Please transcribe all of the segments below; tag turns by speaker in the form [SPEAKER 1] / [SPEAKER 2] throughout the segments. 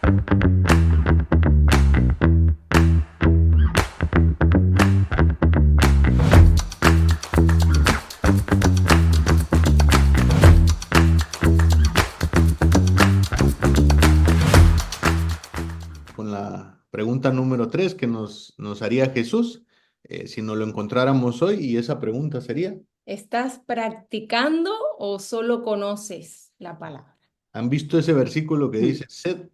[SPEAKER 1] Con la pregunta número 3 que nos haría Jesús, si nos lo encontráramos hoy, y esa pregunta sería,
[SPEAKER 2] ¿Estás practicando o solo conoces la palabra?
[SPEAKER 1] ¿han visto ese versículo que
[SPEAKER 3] Mm,
[SPEAKER 1] dice, sed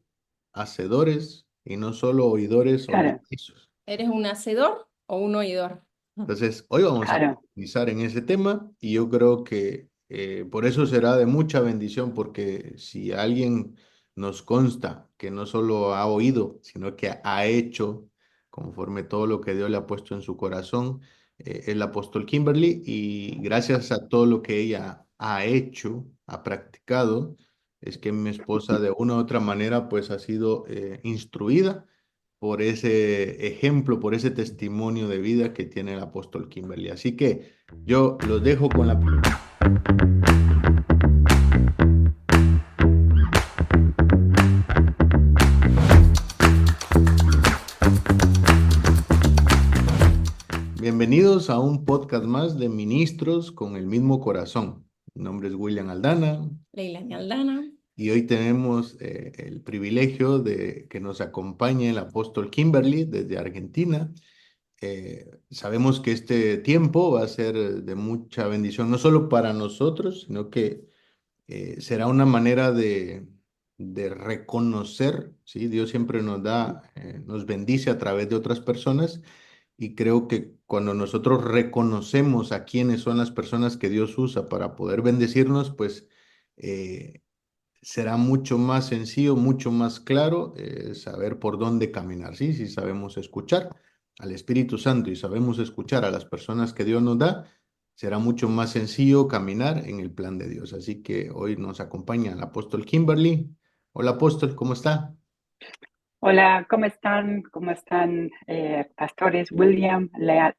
[SPEAKER 1] hacedores y no solo oidores
[SPEAKER 3] Claro,
[SPEAKER 1] olvidadizos?
[SPEAKER 2] ¿Eres un hacedor o un oidor?
[SPEAKER 1] Entonces, hoy vamos a
[SPEAKER 3] claro.
[SPEAKER 1] profundizar en ese tema y yo creo que por eso será de mucha bendición, porque si alguien nos consta que no solo ha oído, sino que ha hecho conforme todo lo que Dios le ha puesto en su corazón, el apóstol Kimberly, y gracias a todo lo que ella ha hecho, ha practicado, es que mi esposa de una u otra manera pues ha sido instruida por ese ejemplo, por ese testimonio de vida que tiene el apóstol Kimberly. Así que yo los dejo con la... Bienvenidos a un podcast más de Ministros con el mismo corazón. Mi nombre es William Aldana
[SPEAKER 2] Leila Aldana.
[SPEAKER 1] y hoy tenemos el privilegio de que nos acompañe el apóstol Kimberly desde Argentina. Sabemos que este tiempo va a ser de mucha bendición, no solo para nosotros, sino que será una manera de reconocer, ¿sí? Dios siempre nos da, nos bendice a través de otras personas y creo que cuando nosotros reconocemos a quiénes son las personas que Dios usa para poder bendecirnos, pues eh, será mucho más sencillo, mucho más claro saber por dónde caminar, ¿sí? Si sabemos escuchar al Espíritu Santo y sabemos escuchar a las personas que Dios nos da, será mucho más sencillo caminar en el plan de Dios. Así que hoy nos acompaña el apóstol Kimberly. Hola apóstol, ¿cómo está?
[SPEAKER 3] Hola, ¿cómo están? ¿Cómo están, pastores William,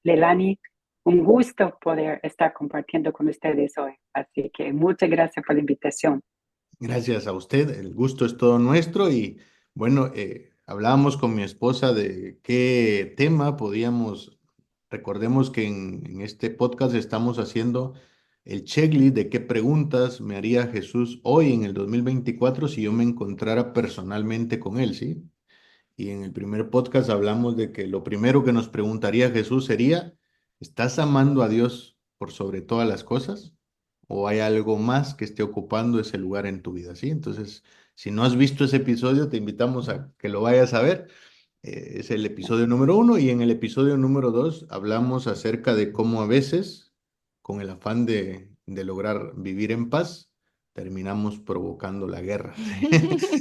[SPEAKER 3] Leilani? Un gusto poder estar compartiendo con ustedes hoy. Así que muchas gracias por la invitación.
[SPEAKER 1] Gracias a usted, el gusto es todo nuestro y bueno, hablábamos con mi esposa de qué tema podíamos, recordemos que en este podcast estamos haciendo el checklist de qué preguntas me haría Jesús hoy en el 2024 si yo me encontrara personalmente con él, ¿sí? Y en el primer podcast hablamos de que lo primero que nos preguntaría Jesús sería, ¿estás amando a Dios por sobre todas las cosas? ¿O hay algo más que esté ocupando ese lugar en tu vida? ¿Sí? Entonces, si no has visto ese episodio, te invitamos a que lo vayas a ver. Es el episodio número 1 y en el episodio número 2 hablamos acerca de cómo a veces, con el afán de lograr vivir en paz, terminamos provocando la guerra.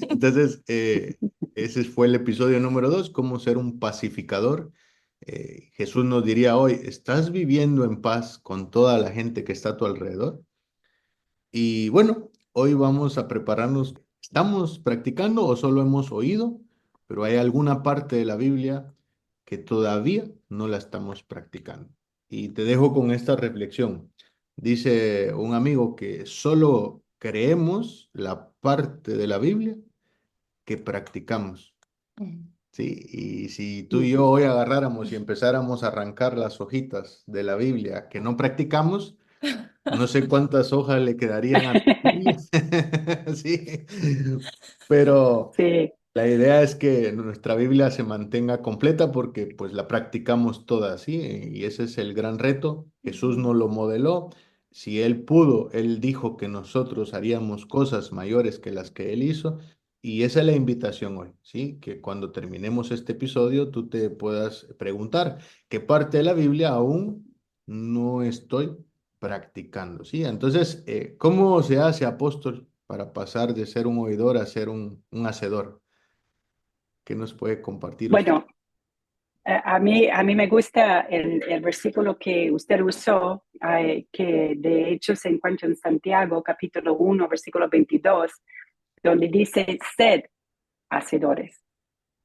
[SPEAKER 1] Entonces, ese fue el episodio número 2, cómo ser un pacificador. Jesús nos diría hoy, ¿estás viviendo en paz con toda la gente que está a tu alrededor? Y bueno, hoy vamos a prepararnos. ¿Estamos practicando o solo hemos oído? Pero hay alguna parte de la Biblia que todavía no la estamos practicando. Y te dejo con esta reflexión. Dice un amigo que solo creemos la parte de la Biblia que practicamos. Sí, y si tú y yo hoy agarráramos y empezáramos a arrancar las hojitas de la Biblia que no practicamos, no sé cuántas hojas le quedarían a la Biblia. Sí, pero
[SPEAKER 3] Sí,
[SPEAKER 1] la idea es que nuestra Biblia se mantenga completa porque pues la practicamos toda, ¿sí? Y ese es el gran reto. Jesús nos lo modeló. Si Él pudo, Él dijo que nosotros haríamos cosas mayores que las que Él hizo. Y esa es la invitación hoy, ¿sí? Que cuando terminemos este episodio tú te puedas preguntar qué parte de la Biblia aún no estoy practicando, ¿sí? Entonces, ¿cómo se hace apóstol para pasar de ser un oidor a ser un hacedor? ¿Qué nos puede compartir usted?
[SPEAKER 3] bueno, a mí me gusta el versículo que usted usó, que de hecho se encuentra en Santiago, capítulo 1, versículo 22, donde dice, sed hacedores.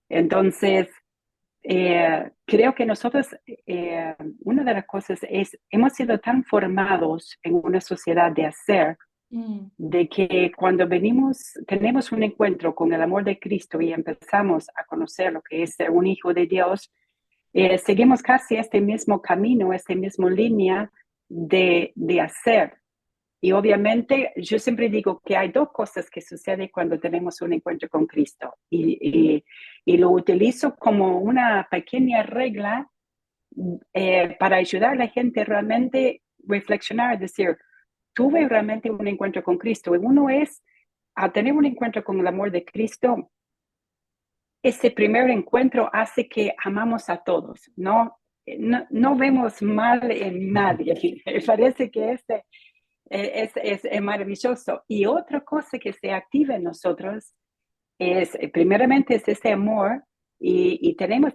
[SPEAKER 3] Entonces, creo que nosotros, una de las cosas es, hemos sido tan formados en una sociedad de hacer, de que cuando tenemos un encuentro con el amor de Cristo y empezamos a conocer lo que es ser un hijo de Dios, seguimos casi este mismo camino, esta misma línea de hacer. Y obviamente yo siempre digo que hay dos cosas que suceden cuando tenemos un encuentro con Cristo. Y lo utilizo como una pequeña regla para ayudar a la gente realmente reflexionar, decir, tuve realmente un encuentro con Cristo. Y uno es, al tener un encuentro con el amor de Cristo, ese primer encuentro hace que amamos a todos, ¿no? No vemos mal en nadie. Me parece que es maravilloso. Y otra cosa que se activa en nosotros es, primeramente, es ese amor y tenemos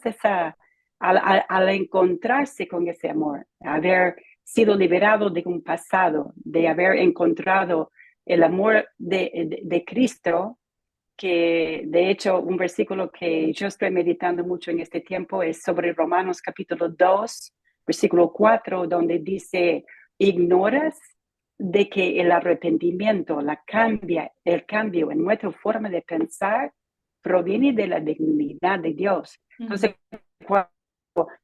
[SPEAKER 3] al encontrarse con ese amor, haber sido liberado de un pasado, de haber encontrado el amor de Cristo, que de hecho un versículo que yo estoy meditando mucho en este tiempo es sobre Romanos capítulo 2, versículo 4, donde dice, ignoras de que el arrepentimiento, el cambio en nuestra forma de pensar proviene de la dignidad de Dios. Entonces, cuando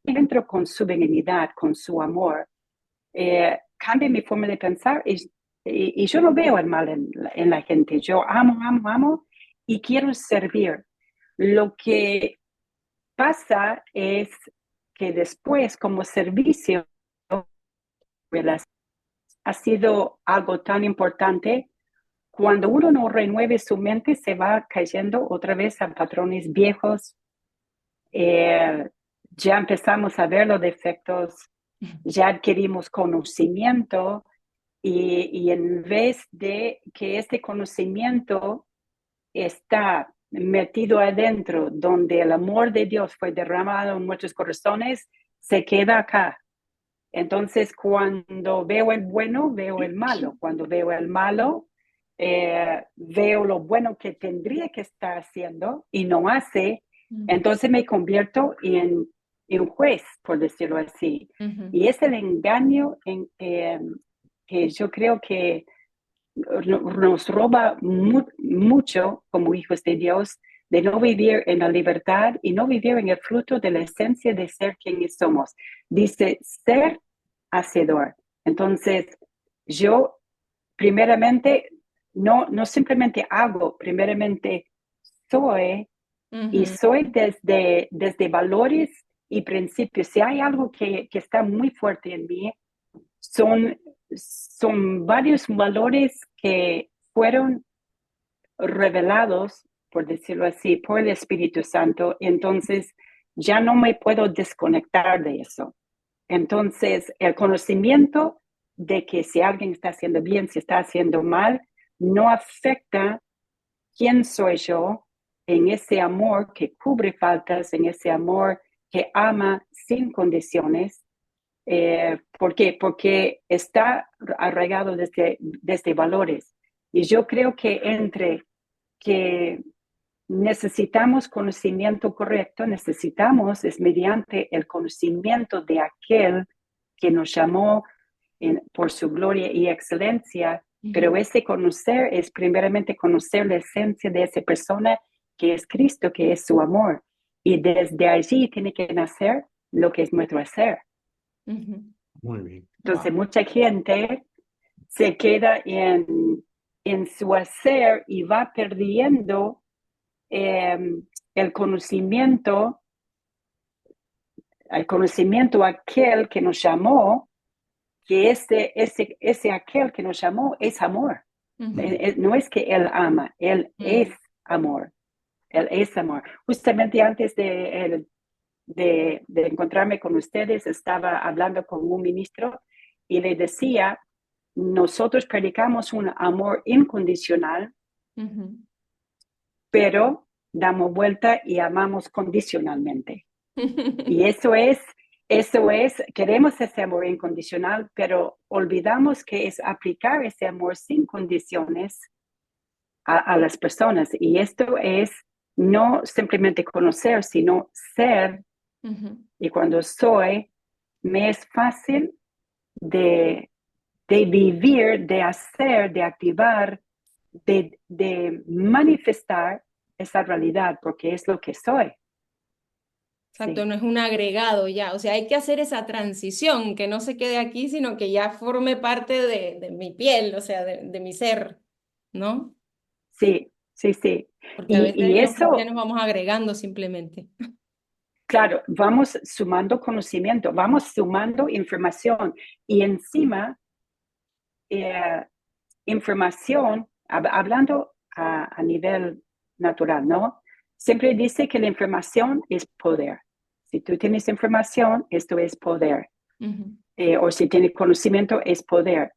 [SPEAKER 3] entro con su benignidad, con su amor, cambia mi forma de pensar y yo no veo el mal en la gente. Yo amo y quiero servir. Lo que pasa es que después, como servicio, ha sido algo tan importante. Cuando uno no renueve su mente, se va cayendo otra vez a patrones viejos. Ya empezamos a ver los defectos, ya adquirimos conocimiento y en vez de que este conocimiento está metido adentro, donde el amor de Dios fue derramado en nuestros corazones, se queda acá. Entonces, cuando veo el bueno, veo el malo. Cuando veo el malo, veo lo bueno que tendría que estar haciendo y no hace. Entonces me convierto en juez, por decirlo así. Y es el engaño que yo creo que nos roba mucho como hijos de Dios, de no vivir en la libertad y no vivir en el fruto de la esencia de ser quienes somos. Dice ser hacedor. Entonces, yo primeramente no simplemente hago, primeramente soy y soy desde valores y principios. Si hay algo que está muy fuerte en mí, son varios valores que fueron revelados, por decirlo así, por el Espíritu Santo. Entonces, ya no me puedo desconectar de eso. Entonces, el conocimiento de que si alguien está haciendo bien, si está haciendo mal, no afecta quién soy yo en ese amor que cubre faltas, en ese amor que ama sin condiciones. ¿Por qué? Porque está arraigado desde valores. Y yo creo que entre que necesitamos conocimiento correcto, es mediante el conocimiento de aquel que nos llamó por su gloria y excelencia, pero ese conocer es primeramente conocer la esencia de esa persona que es Cristo, que es su amor. Y desde allí tiene que nacer lo que es nuestro hacer.
[SPEAKER 1] Muy bien.
[SPEAKER 3] Entonces, mucha gente se queda en su hacer y va perdiendo el conocimiento aquel que nos llamó, que ese aquel que nos llamó es amor. No es que Él ama, Él es amor. Él es amor. Justamente antes de encontrarme con ustedes, estaba hablando con un ministro y le decía, nosotros predicamos un amor incondicional, pero damos vuelta y amamos condicionalmente. Y eso es, queremos ese amor incondicional, pero olvidamos que es aplicar ese amor sin condiciones a las personas. Y esto es no simplemente conocer, sino ser. Y cuando soy, me es fácil de de vivir, de hacer, de activar, de manifestar esa realidad, porque es lo que soy.
[SPEAKER 2] Exacto,
[SPEAKER 3] Sí,
[SPEAKER 2] no es un agregado ya. O sea, hay que hacer esa transición, que no se quede aquí, sino que ya forme parte de mi piel, o sea, de mi ser, ¿no?
[SPEAKER 3] sí, sí, sí.
[SPEAKER 2] Porque a
[SPEAKER 3] Y
[SPEAKER 2] veces los
[SPEAKER 3] eso,
[SPEAKER 2] cristianos vamos agregando simplemente.
[SPEAKER 3] claro, vamos sumando conocimiento, vamos sumando información y encima eh, información, hablando a nivel natural, ¿no? Siempre dice que la información es poder. Si tú tienes información, esto es poder.
[SPEAKER 2] Ujú,
[SPEAKER 3] O si tienes conocimiento, es poder.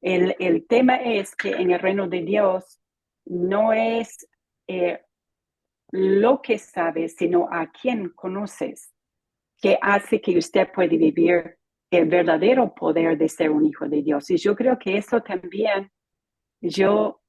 [SPEAKER 3] El tema es que en el reino de Dios no es eh, lo que sabes, sino a quién conoces, que hace que usted pueda vivir el verdadero poder de ser un hijo de Dios. Y yo creo que eso también, yo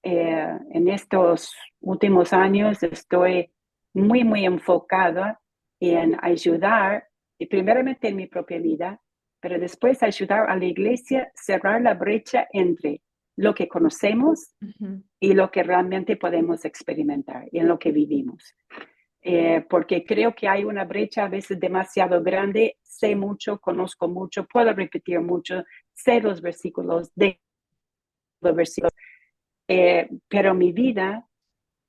[SPEAKER 3] en estos últimos años estoy muy, muy enfocada en ayudar, y primeramente en mi propia vida, pero después ayudar a la iglesia a cerrar la brecha entre lo que conocemos
[SPEAKER 2] ujú.
[SPEAKER 3] y lo que realmente podemos experimentar y en lo que vivimos. Porque creo que hay una brecha a veces demasiado grande, sé mucho, conozco mucho, puedo repetir mucho, sé los versículos, de los versículos, pero mi vida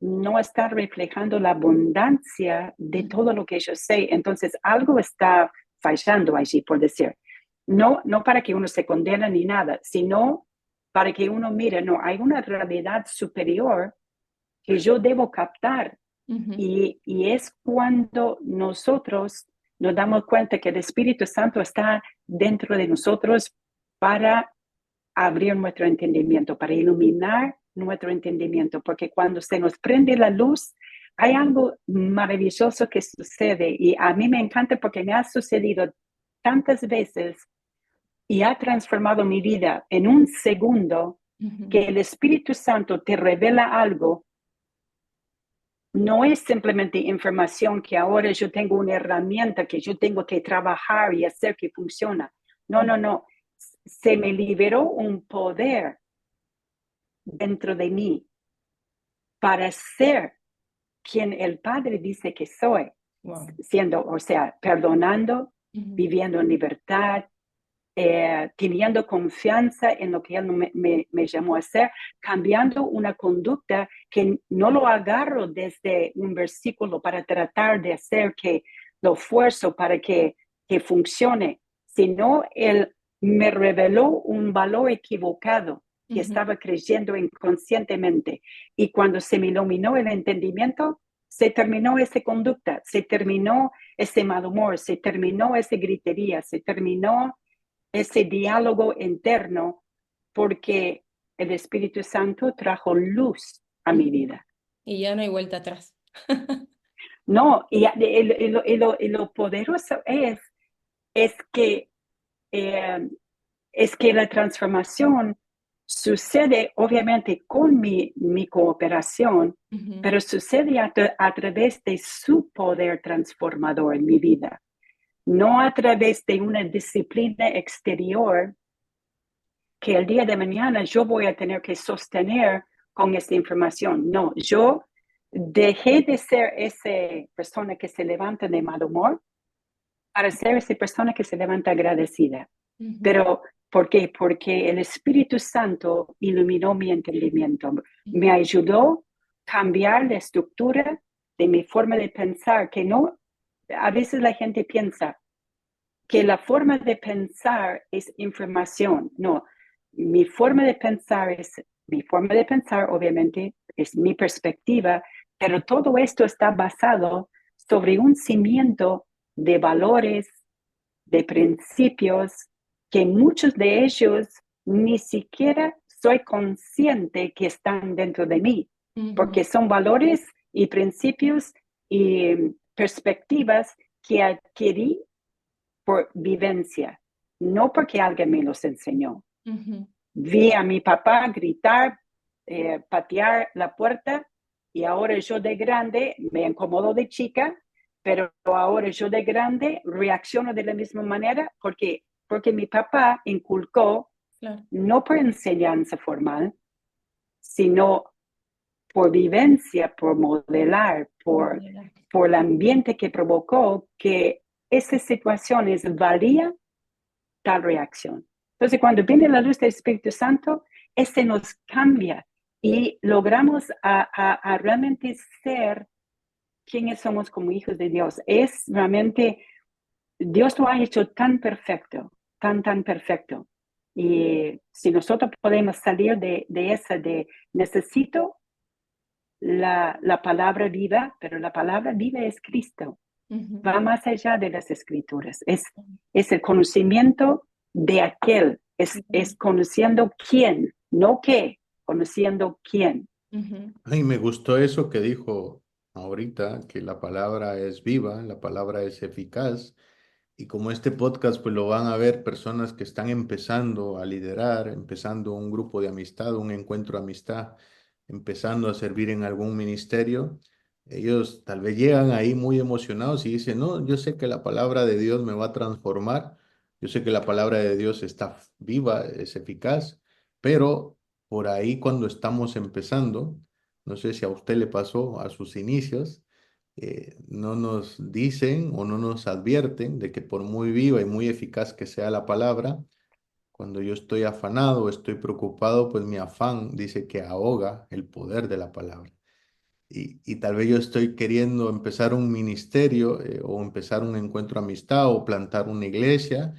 [SPEAKER 3] no está reflejando la abundancia de todo lo que yo sé. Entonces, algo está fallando allí, por decir. No, no para que uno se condene ni nada, sino para que uno mire, no, hay una realidad superior que yo debo captar.
[SPEAKER 2] Ujú,
[SPEAKER 3] Y es cuando nosotros nos damos cuenta que el Espíritu Santo está dentro de nosotros para abrir nuestro entendimiento, para iluminar nuestro entendimiento, porque cuando se nos prende la luz, hay algo maravilloso que sucede y a mí me encanta porque me ha sucedido tantas veces y ha transformado mi vida en un segundo
[SPEAKER 2] ujú.
[SPEAKER 3] que el Espíritu Santo te revela algo. No es simplemente información que ahora yo tengo una herramienta que yo tengo que trabajar y hacer que funcione. No, no, no. Se me liberó un poder dentro de mí para ser quien el Padre dice que soy,
[SPEAKER 2] Wow.
[SPEAKER 3] siendo, o sea, perdonando,
[SPEAKER 2] Ujú,
[SPEAKER 3] viviendo en libertad, teniendo confianza en lo que Él me llamó a hacer, cambiando una conducta que no lo agarro desde un versículo para tratar de hacer que lo esfuerzo para que funcione, sino Él me reveló un valor equivocado que
[SPEAKER 2] ujú.
[SPEAKER 3] estaba creyendo inconscientemente. Y cuando se me iluminó el entendimiento, se terminó esa conducta, se terminó ese mal humor, se terminó esa gritería, se terminó ese diálogo interno porque el Espíritu Santo trajo luz a mi
[SPEAKER 2] Ujú.
[SPEAKER 3] vida.
[SPEAKER 2] Y ya no hay vuelta atrás.
[SPEAKER 3] No, y lo poderoso es que, eh, es que la transformación sucede obviamente con mi cooperación,
[SPEAKER 2] Ujú,
[SPEAKER 3] pero sucede a través de su poder transformador en mi vida, no a través de una disciplina exterior que el día de mañana yo voy a tener que sostener con esta información. No, yo dejé de ser esa persona que se levanta de mal humor para ser esa persona que se levanta agradecida.
[SPEAKER 2] ujú,
[SPEAKER 3] Pero, ¿por qué? Porque el Espíritu Santo iluminó mi entendimiento, me
[SPEAKER 2] ujú.
[SPEAKER 3] ayudó a cambiar la estructura de mi forma de pensar, que no, a veces la gente piensa, que la forma de pensar es información. No, mi forma de pensar es, mi forma de pensar obviamente es mi perspectiva, pero todo esto está basado sobre un cimiento de valores, de principios, que muchos de ellos ni siquiera soy consciente que están dentro de mí,
[SPEAKER 2] Ujú,
[SPEAKER 3] porque son valores y principios y perspectivas que adquirí por vivencia, no porque alguien me los enseñó.
[SPEAKER 2] ujú.
[SPEAKER 3] Vi a mi papá gritar, patear la puerta y ahora yo de grande me incomodo de chica, pero ahora yo de grande reacciono de la misma manera porque mi papá inculcó
[SPEAKER 2] claro.
[SPEAKER 3] no por enseñanza formal, sino por vivencia, por modelar, por el ambiente que provocó que esas situaciones valía tal reacción. Entonces, cuando viene la luz del Espíritu Santo, nos cambia y logramos a realmente ser quienes somos como hijos de Dios. Es realmente, Dios lo ha hecho tan perfecto, tan perfecto. Y si nosotros podemos salir de esa de necesito la palabra viva, pero la palabra viva es Cristo. Va más allá de las escrituras. Es el conocimiento de aquel. Es conociendo quién, no qué, conociendo quién.
[SPEAKER 1] Ay, me gustó eso que dijo ahorita, que la palabra es viva, la palabra es eficaz. Y como este podcast, pues lo van a ver personas que están empezando a liderar, empezando un grupo de amistad, un encuentro de amistad, empezando a servir en algún ministerio. Ellos tal vez llegan ahí muy emocionados y dicen, no, yo sé que la palabra de Dios me va a transformar, yo sé que la palabra de Dios está viva, es eficaz, pero por ahí cuando estamos empezando, no sé si a usted le pasó a sus inicios, no nos dicen o no nos advierten de que por muy viva y muy eficaz que sea la palabra, cuando yo estoy afanado o estoy preocupado, pues mi afán dice que ahoga el poder de la palabra. Y tal vez yo estoy queriendo empezar un ministerio o empezar un encuentro de amistad o plantar una iglesia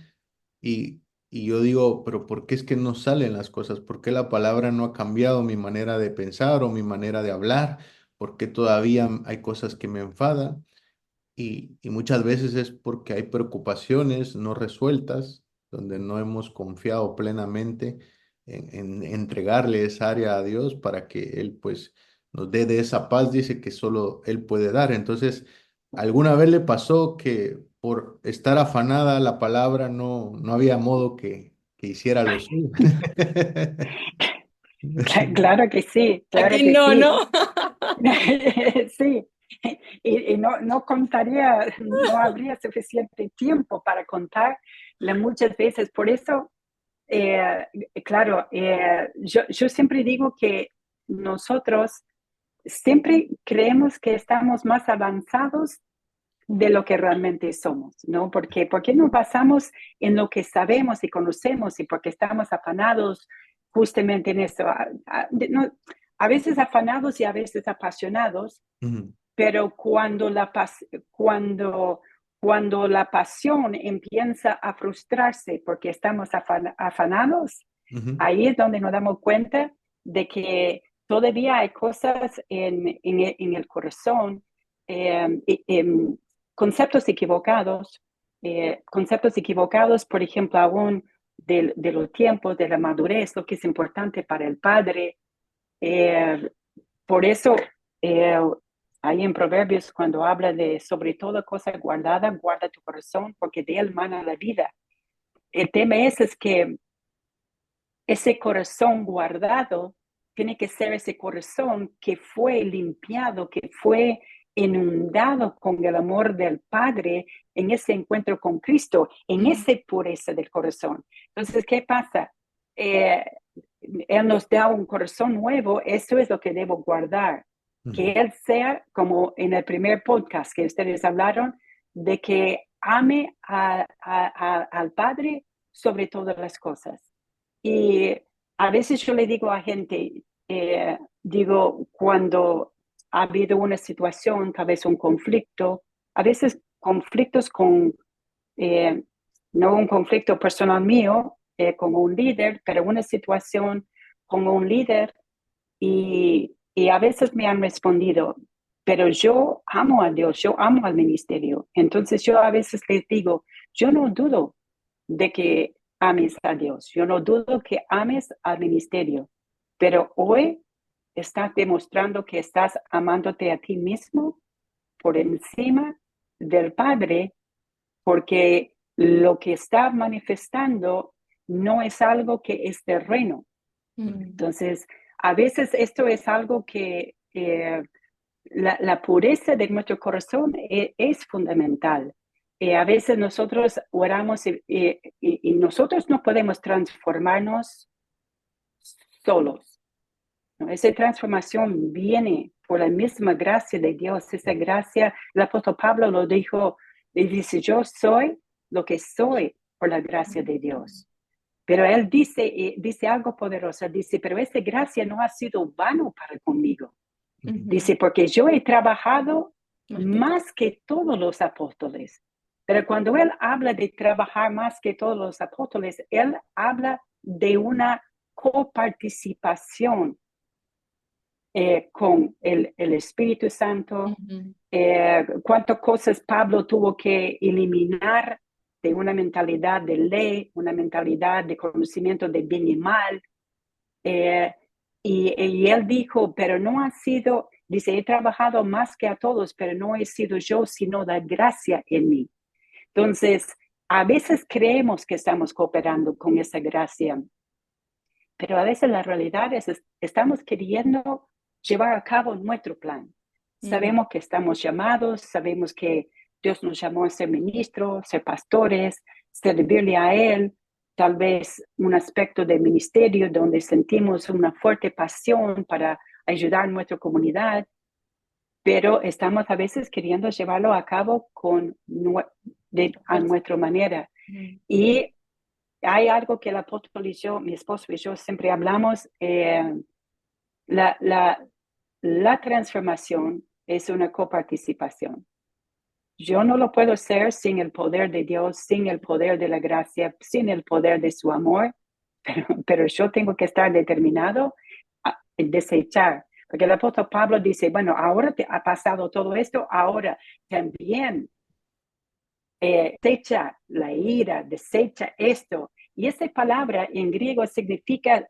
[SPEAKER 1] y yo digo, pero ¿por qué es que no salen las cosas? ¿Por qué la palabra no ha cambiado mi manera de pensar o mi manera de hablar? ¿Por qué todavía hay cosas que me enfadan? Y muchas veces es porque hay preocupaciones no resueltas, donde no hemos confiado plenamente en entregarle esa área a Dios para que Él pues nos dé de esa paz, dice que solo Él puede dar. Entonces, ¿alguna vez le pasó que por estar afanada la palabra no había modo que hiciera lo suyo?
[SPEAKER 3] Claro que sí, claro
[SPEAKER 2] Aquí
[SPEAKER 3] que
[SPEAKER 2] no,
[SPEAKER 3] sí.
[SPEAKER 2] ¿no?
[SPEAKER 3] Sí, y no contaría, no habría suficiente tiempo para contarle muchas veces. Por eso, eh, claro, yo siempre digo que nosotros siempre creemos que estamos más avanzados de lo que realmente somos, ¿no? Porque nos basamos en lo que sabemos y conocemos y porque estamos afanados justamente en eso. A veces afanados y a veces apasionados,
[SPEAKER 1] Ujú,
[SPEAKER 3] pero cuando la pasión empieza a frustrarse porque estamos afanados,
[SPEAKER 1] ujú,
[SPEAKER 3] ahí es donde nos damos cuenta de que todavía hay cosas en el corazón, eh, conceptos equivocados, por ejemplo, aún de los tiempos, de la madurez, lo que es importante para el padre. Eh, por eso, eh, ahí en Proverbios, cuando habla de sobre toda cosa guardada, guarda tu corazón, porque de él mana la vida. El tema es que ese corazón guardado tiene que ser ese corazón que fue limpiado, que fue inundado con el amor del Padre en ese encuentro con Cristo, en esa pureza del corazón. Entonces, ¿qué pasa? Eh, Él nos da un corazón nuevo, eso es lo que debo guardar. Que
[SPEAKER 1] ujú.
[SPEAKER 3] Él sea, como en el primer podcast que ustedes hablaron, de que ame al Padre sobre todas las cosas. Y a veces yo le digo a gente, digo, cuando ha habido una situación, tal vez un conflicto, a veces conflictos eh, no un conflicto personal mío como un líder, pero una situación como un líder y a veces me han respondido, pero yo amo a Dios, yo amo al ministerio. Entonces yo a veces les digo, yo no dudo de que ames a Dios, yo no dudo que ames al ministerio, pero hoy estás demostrando que estás amándote a ti mismo por encima del Padre, porque lo que está manifestando no es algo que es terreno. Entonces, a veces esto es algo que la pureza de nuestro corazón es fundamental. A veces nosotros oramos y nosotros no podemos transformarnos solos, ¿no? Esa transformación viene por la misma gracia de Dios. Esa gracia, el apóstol Pablo lo dijo, y dice, yo soy lo que soy por la gracia de Dios. Pero él dice algo poderoso, dice, pero esa gracia no ha sido vano para conmigo. Dice, porque yo he trabajado más que todos los apóstoles. Pero cuando él habla de trabajar más que todos los apóstoles, él habla de una coparticipación con el Espíritu Santo. Cuántas cosas Pablo tuvo que eliminar de una mentalidad de ley, una mentalidad de conocimiento de bien y mal. Y él dijo, pero no ha sido, dice, he trabajado más que a todos, pero no he sido yo, sino la gracia en mí. Entonces, a veces creemos que estamos cooperando con esa gracia, pero a veces la realidad es estamos queriendo llevar a cabo nuestro plan. Sabemos que estamos llamados, sabemos que Dios nos llamó a ser ministros, ser pastores, servirle a Él, tal vez un aspecto del ministerio donde sentimos una fuerte pasión para ayudar a nuestra comunidad, pero estamos a veces queriendo llevarlo a cabo a nuestra manera. Y hay algo que el apóstol y yo, mi esposo y yo siempre hablamos, la transformación es una coparticipación. Yo no lo puedo hacer sin el poder de Dios, sin el poder de la gracia, sin el poder de su amor, pero yo tengo que estar determinado a desechar. Porque el apóstol Pablo dice, bueno, ahora te ha pasado todo esto, ahora también desecha la ira, desecha esto. Y esa palabra en griego significa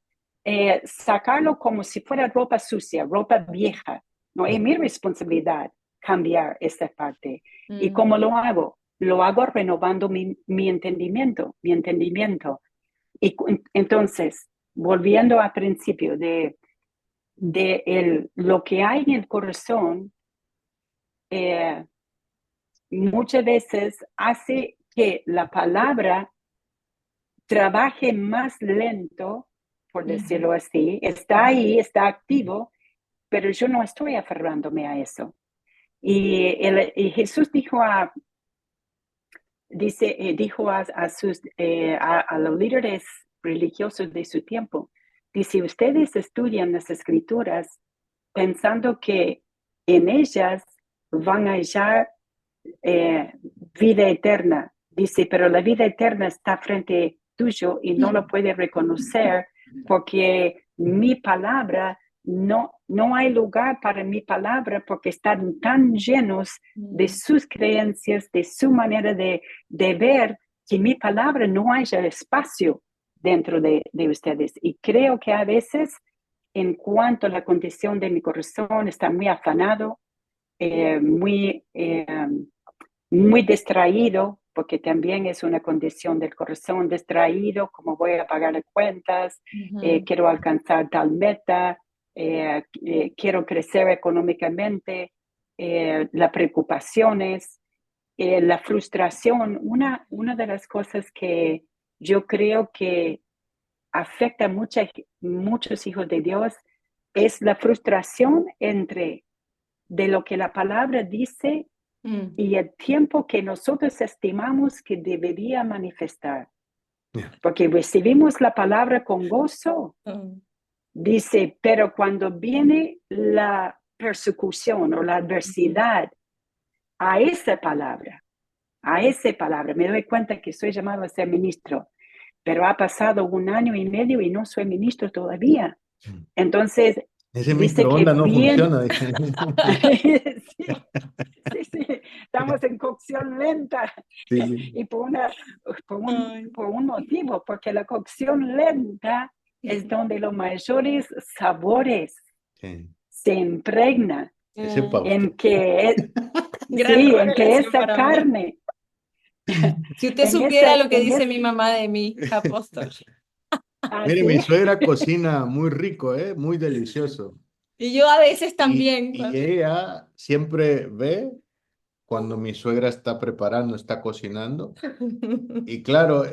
[SPEAKER 3] sacarlo como si fuera ropa sucia, ropa vieja. No es mi responsabilidad cambiar esta parte. ¿Y cómo lo hago? Lo hago renovando mi entendimiento. Y entonces, volviendo al principio de lo que hay en el corazón, muchas veces hace que la palabra trabaje más lento, por decirlo así. Está ahí, está activo, pero yo no estoy aferrándome a eso. Y Jesús dijo a los líderes religiosos de su tiempo, dice, ustedes estudian las escrituras pensando que en ellas van a hallar vida eterna. Dice, pero la vida eterna está frente tuyo y no lo puedes reconocer porque mi palabra, no hay lugar para mi palabra porque están tan llenos de sus creencias, de su manera de ver, que mi palabra no haya espacio dentro de ustedes. Y creo que a veces, en cuanto a la condición de mi corazón, está muy afanado, muy distraído, porque también es una condición del corazón, distraído, como voy a pagar las cuentas, quiero alcanzar tal meta, quiero crecer económicamente, las preocupaciones, la frustración. Una de las cosas que yo creo que afecta a muchos hijos de Dios es la frustración entre de lo que la palabra dice y el tiempo que nosotros estimamos que debería manifestar. Porque recibimos la palabra con gozo. Dice, pero cuando viene la persecución o la adversidad a esa palabra, me doy cuenta que soy llamado a ser ministro, pero ha pasado 1 año y medio y no soy ministro todavía. Entonces,
[SPEAKER 1] ese
[SPEAKER 3] dice
[SPEAKER 1] microondas
[SPEAKER 3] que
[SPEAKER 1] no funciona.
[SPEAKER 3] Sí, estamos en cocción lenta.
[SPEAKER 1] Sí.
[SPEAKER 3] Y por un motivo, porque la cocción lenta es donde los mayores sabores se impregnan en que esa carne.
[SPEAKER 2] Si usted supiera lo que dice mi mamá de mí, apóstol.
[SPEAKER 1] Mire, mi suegra cocina muy rico, muy delicioso.
[SPEAKER 2] Y yo a veces también.
[SPEAKER 1] Y ella siempre ve cuando mi suegra está preparando, está cocinando. Y claro,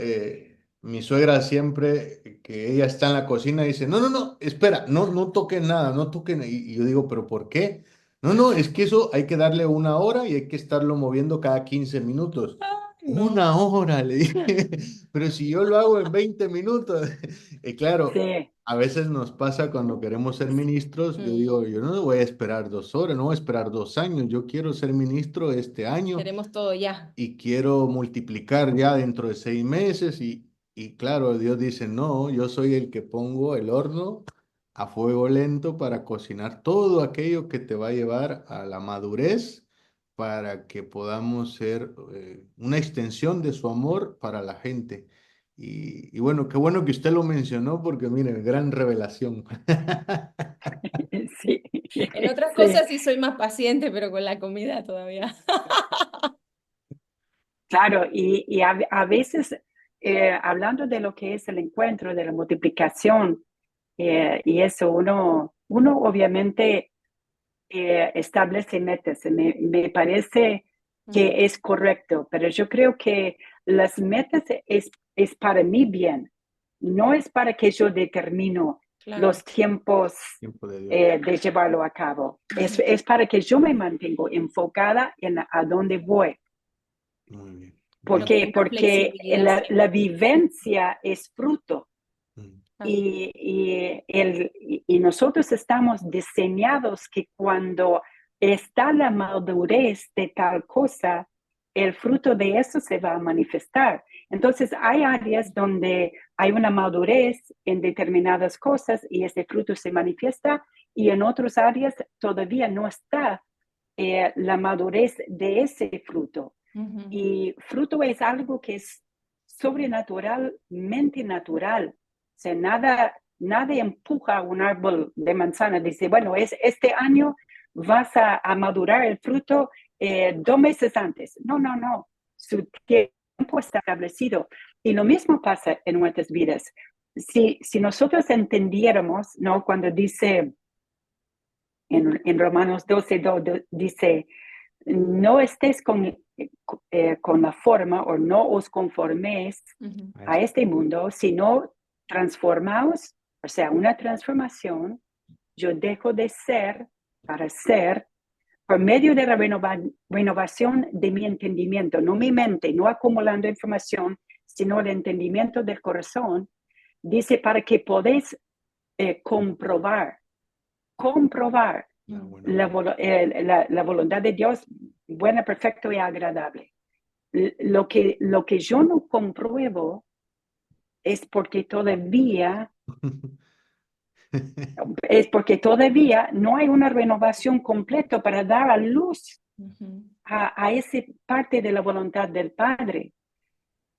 [SPEAKER 1] mi suegra siempre que ella está en la cocina dice, no, no, no, espera, no, no toquen nada, no toquen. Y yo digo, ¿pero por qué? No, no, es que eso hay que darle una hora y hay que estarlo moviendo cada 15 minutos.
[SPEAKER 2] No.
[SPEAKER 1] Una hora, le dije, pero si yo lo hago en 20 minutos. Y claro,
[SPEAKER 3] Sí,
[SPEAKER 1] a veces nos pasa cuando queremos ser ministros, yo
[SPEAKER 2] Mm,
[SPEAKER 1] digo, yo no voy a esperar 2 horas, no voy a esperar 2 años, yo quiero ser ministro este año
[SPEAKER 2] Queremos todo ya.
[SPEAKER 1] y quiero multiplicar ya dentro de 6 meses y claro, Dios dice, no, yo soy el que pongo el horno a fuego lento para cocinar todo aquello que te va a llevar a la madurez para que podamos ser una extensión de su amor para la gente. Y bueno, qué bueno que usted lo mencionó porque mire, gran revelación.
[SPEAKER 3] sí,
[SPEAKER 2] En otras
[SPEAKER 3] sí.
[SPEAKER 2] cosas sí soy más paciente, pero con la comida todavía.
[SPEAKER 3] Claro, y a veces, hablando de lo que es el encuentro, de la multiplicación, y eso, uno obviamente establece metas. Me parece
[SPEAKER 2] Mm,
[SPEAKER 3] que es correcto, pero yo creo que las metas es para mi bien, no es para que yo determino
[SPEAKER 2] claro.
[SPEAKER 3] los tiempos
[SPEAKER 1] Tiempo de Dios.
[SPEAKER 3] de llevarlo a cabo.
[SPEAKER 2] Ujú.
[SPEAKER 3] Es para que yo me mantengo enfocada en a dónde voy.
[SPEAKER 1] Muy bien.
[SPEAKER 2] Bueno,
[SPEAKER 1] Bien.
[SPEAKER 2] con una
[SPEAKER 3] Porque
[SPEAKER 2] flexibilidad
[SPEAKER 3] la
[SPEAKER 2] siempre.
[SPEAKER 3] vivencia es fruto
[SPEAKER 1] Mm.
[SPEAKER 2] Ah,
[SPEAKER 3] y nosotros estamos diseñados que cuando está la madurez de tal cosa, el fruto de eso se va a manifestar. Entonces, hay áreas donde hay una madurez en determinadas cosas y ese fruto se manifiesta y en otras áreas todavía no está la madurez de ese fruto.
[SPEAKER 2] ujú.
[SPEAKER 3] Y fruto es algo que es sobrenaturalmente natural. O sea, nada empuja a un árbol de manzana. Dice, bueno, este año vas a madurar el fruto 2 meses antes. No, no, no. Su tiempo está establecido. Y lo mismo pasa en nuestras vidas. Si nosotros entendiéramos, ¿no? Cuando dice en Romanos 12:2, dice, no estés con la forma o no os conforméis
[SPEAKER 2] Ujú.
[SPEAKER 3] a este mundo, sino transformaos, o sea, una transformación. Yo dejo de ser para ser por medio de la renovación de mi entendimiento, no mi mente, no acumulando información, sino el entendimiento del corazón. Dice para que podéis comprobar
[SPEAKER 1] La buena
[SPEAKER 3] la,
[SPEAKER 1] voluntad.
[SPEAKER 3] la voluntad de Dios buena, perfecta y agradable. Lo que yo no compruebo es porque todavía no hay una renovación completa para dar a luz
[SPEAKER 2] Ujú.
[SPEAKER 3] a esa parte de la voluntad del Padre.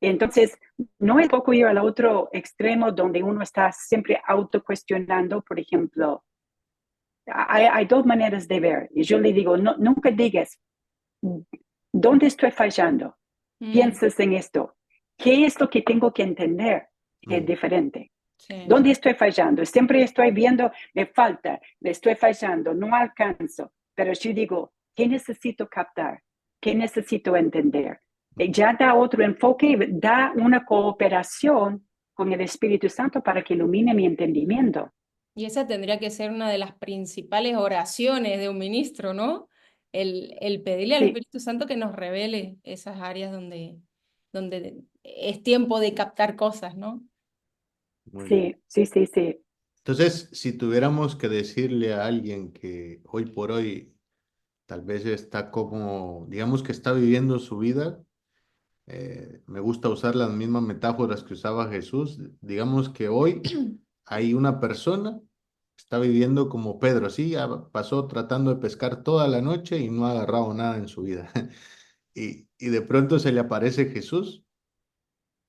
[SPEAKER 3] Entonces, no es poco ir al otro extremo donde uno está siempre autocuestionando, por ejemplo. Hay dos maneras de ver. Y yo le digo, no, nunca digas, ¿dónde estoy fallando?
[SPEAKER 2] Mm,
[SPEAKER 3] Piensas en esto. ¿Qué es lo que tengo que entender? Es
[SPEAKER 1] Mm.
[SPEAKER 3] diferente.
[SPEAKER 2] sí.
[SPEAKER 3] ¿Dónde estoy fallando? Siempre estoy viendo, me falta, me estoy fallando, no alcanzo. Pero yo digo, ¿qué necesito captar? ¿Qué necesito entender? Ya da otro enfoque, da una cooperación con el Espíritu Santo para que ilumine mi entendimiento.
[SPEAKER 2] Y esa tendría que ser una de las principales oraciones de un ministro, ¿no? El pedirle al
[SPEAKER 3] Sí,
[SPEAKER 2] Espíritu Santo que nos revele esas áreas donde es tiempo de captar cosas, ¿no?
[SPEAKER 1] Muy bien.
[SPEAKER 3] sí, sí, sí, sí.
[SPEAKER 1] Entonces, si tuviéramos que decirle a alguien que hoy por hoy tal vez está como, digamos que está viviendo su vida, me gusta usar las mismas metáforas que usaba Jesús. Digamos que hoy hay una persona que está viviendo como Pedro, sí, ya pasó tratando de pescar toda la noche y no ha agarrado nada en su vida. Y de pronto se le aparece Jesús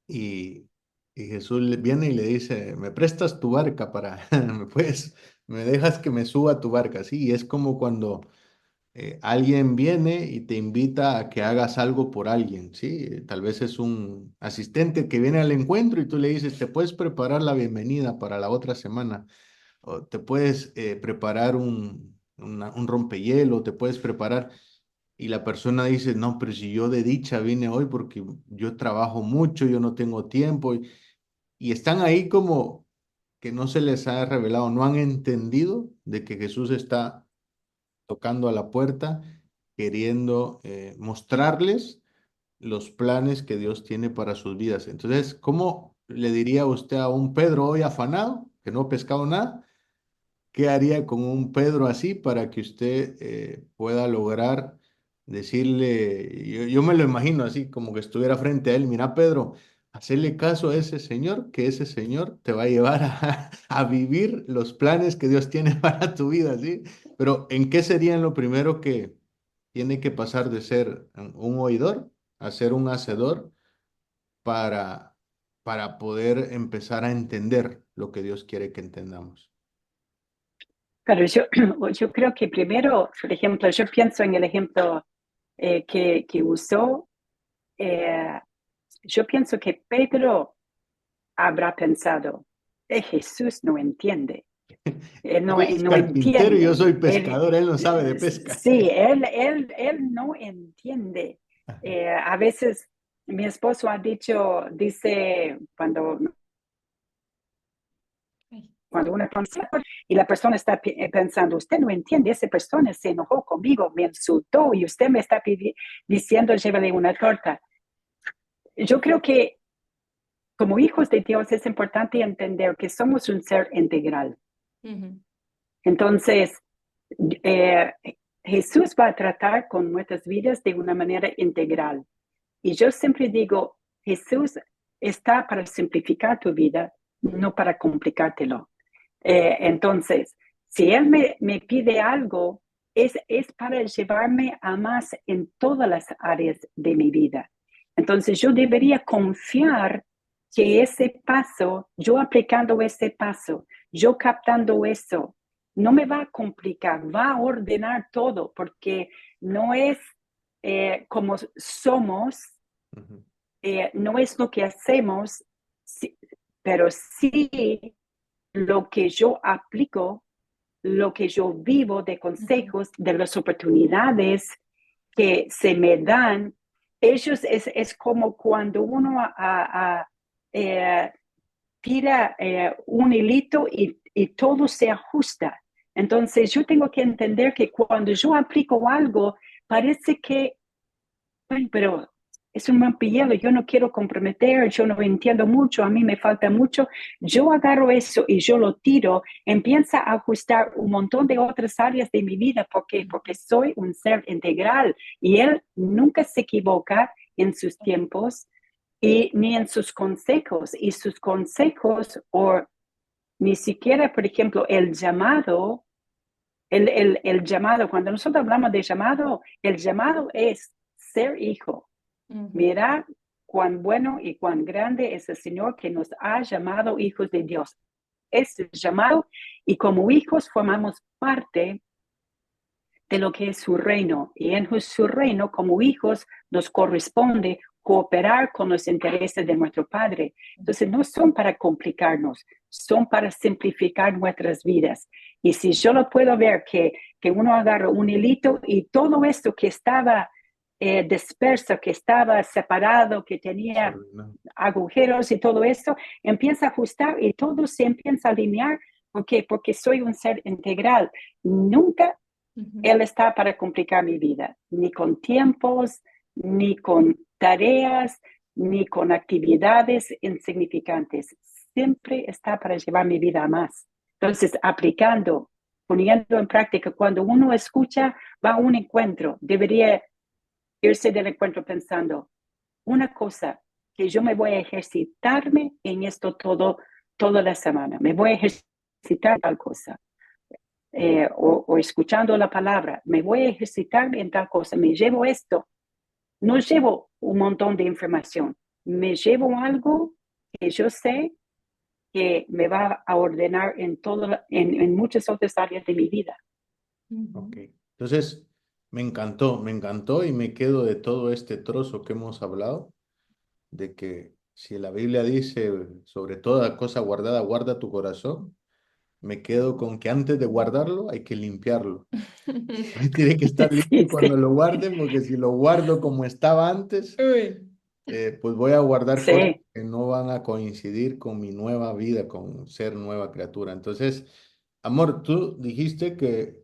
[SPEAKER 1] y, y Jesús viene y le dice, ¿me prestas tu barca para, me dejas que me suba a tu barca? Sí, y es como cuando alguien viene y te invita a que hagas algo por alguien, ¿sí? Tal vez es un asistente que viene al encuentro y tú le dices, te puedes preparar la bienvenida para la otra semana, o te puedes preparar un rompehielo, te puedes preparar. y la persona dice, no, pero si yo de dicha vine hoy porque yo trabajo mucho, yo no tengo tiempo, y están ahí como que no se les ha revelado, no han entendido de que Jesús está tocando a la puerta, queriendo mostrarles los planes que Dios tiene para sus vidas. Entonces, ¿cómo le diría usted a un Pedro hoy afanado, que no ha pescado nada? ¿Qué haría con un Pedro así para que usted pueda lograr decirle, yo me lo imagino así, como que estuviera frente a él, mira Pedro, hacerle caso a ese señor, que ese señor te va a llevar a vivir los planes que Dios tiene para tu vida, ¿sí? Pero ¿en qué sería lo primero que tiene que pasar de ser un oidor a ser un hacedor para, para poder empezar a entender lo que Dios quiere que entendamos?
[SPEAKER 3] Pero yo creo que primero, por ejemplo, yo pienso en el ejemplo que usó. eh, yo pienso que Pedro habrá pensado, Jesús no entiende. Él no,
[SPEAKER 1] Él es
[SPEAKER 3] no
[SPEAKER 1] carpintero y yo
[SPEAKER 3] entiende.
[SPEAKER 1] soy pescador, él no sabe de pesca.
[SPEAKER 3] Sí, él no entiende. A veces mi esposo dice, cuando una persona y la persona está pensando, usted no entiende, esa persona se enojó conmigo, me insultó y usted me está diciendo, llévale una torta. Yo creo que como hijos de Dios es importante entender que somos un ser integral. Entonces, eh, Jesús va a tratar con nuestras vidas de una manera integral. Y yo siempre digo, Jesús está para simplificar tu vida, no para complicártelo. Entonces, si Él me pide algo, es para llevarme a más en todas las áreas de mi vida. Entonces, yo debería confiar que ese paso, yo aplicando ese paso, yo captando eso, no me va a complicar, va a ordenar todo, porque no es como somos, no es lo que hacemos, pero sí lo que yo aplico, lo que yo vivo de consejos, de las oportunidades que se me dan. Ellos es como cuando uno tira un hilito y todo se ajusta. Entonces yo tengo que entender que cuando yo aplico algo, parece que, ay, pero es un rompehielos, yo no quiero comprometer, yo no entiendo mucho, a mí me falta mucho. Yo agarro eso y yo lo tiro, empieza a ajustar un montón de otras áreas de mi vida. ¿Por qué? Porque soy un ser integral y Él nunca se equivoca en sus tiempos y ni en sus consejos. Y sus consejos, o ni siquiera, por ejemplo, el llamado, cuando nosotros hablamos de llamado, el llamado es ser hijo. Mira cuán bueno y cuán grande es el Señor que nos ha llamado hijos de Dios. Es el llamado y como hijos formamos parte de lo que es su reino. Y en su reino, como hijos, nos corresponde cooperar con los intereses de nuestro Padre. Entonces, no son para complicarnos, son para simplificar nuestras vidas. Y si yo lo puedo ver que uno agarra un hilito y todo esto que estaba disperso, que estaba separado, que tenía agujeros y todo esto, empieza a ajustar y todo se empieza a alinear. ¿Por qué? Porque soy un ser integral. Nunca Él está para complicar mi vida, ni con tiempos, ni con tareas, ni con actividades insignificantes. Siempre está para llevar mi vida a más. Entonces, aplicando, poniendo en práctica, cuando uno escucha, va a un encuentro, debería irse del encuentro pensando, una cosa, que yo me voy a ejercitarme en esto toda la semana, me voy a ejercitar tal cosa. O escuchando la palabra, me voy a ejercitar en tal cosa, me llevo esto, no llevo un montón de información, me llevo algo que yo sé que me va a ordenar en muchas otras áreas de mi vida.
[SPEAKER 1] Ok, entonces me encantó y me quedo de todo este trozo que hemos hablado, de que si la Biblia dice sobre toda cosa guardada, guarda tu corazón, me quedo con que antes de guardarlo hay que limpiarlo. Tiene que estar limpio
[SPEAKER 3] Sí,
[SPEAKER 1] cuando
[SPEAKER 3] sí,
[SPEAKER 1] lo guarde, porque si lo guardo como estaba antes,
[SPEAKER 2] Uy,
[SPEAKER 1] pues voy a guardar cosas
[SPEAKER 3] sí.
[SPEAKER 1] que no van a coincidir con mi nueva vida, con ser nueva criatura. Entonces, amor, tú dijiste que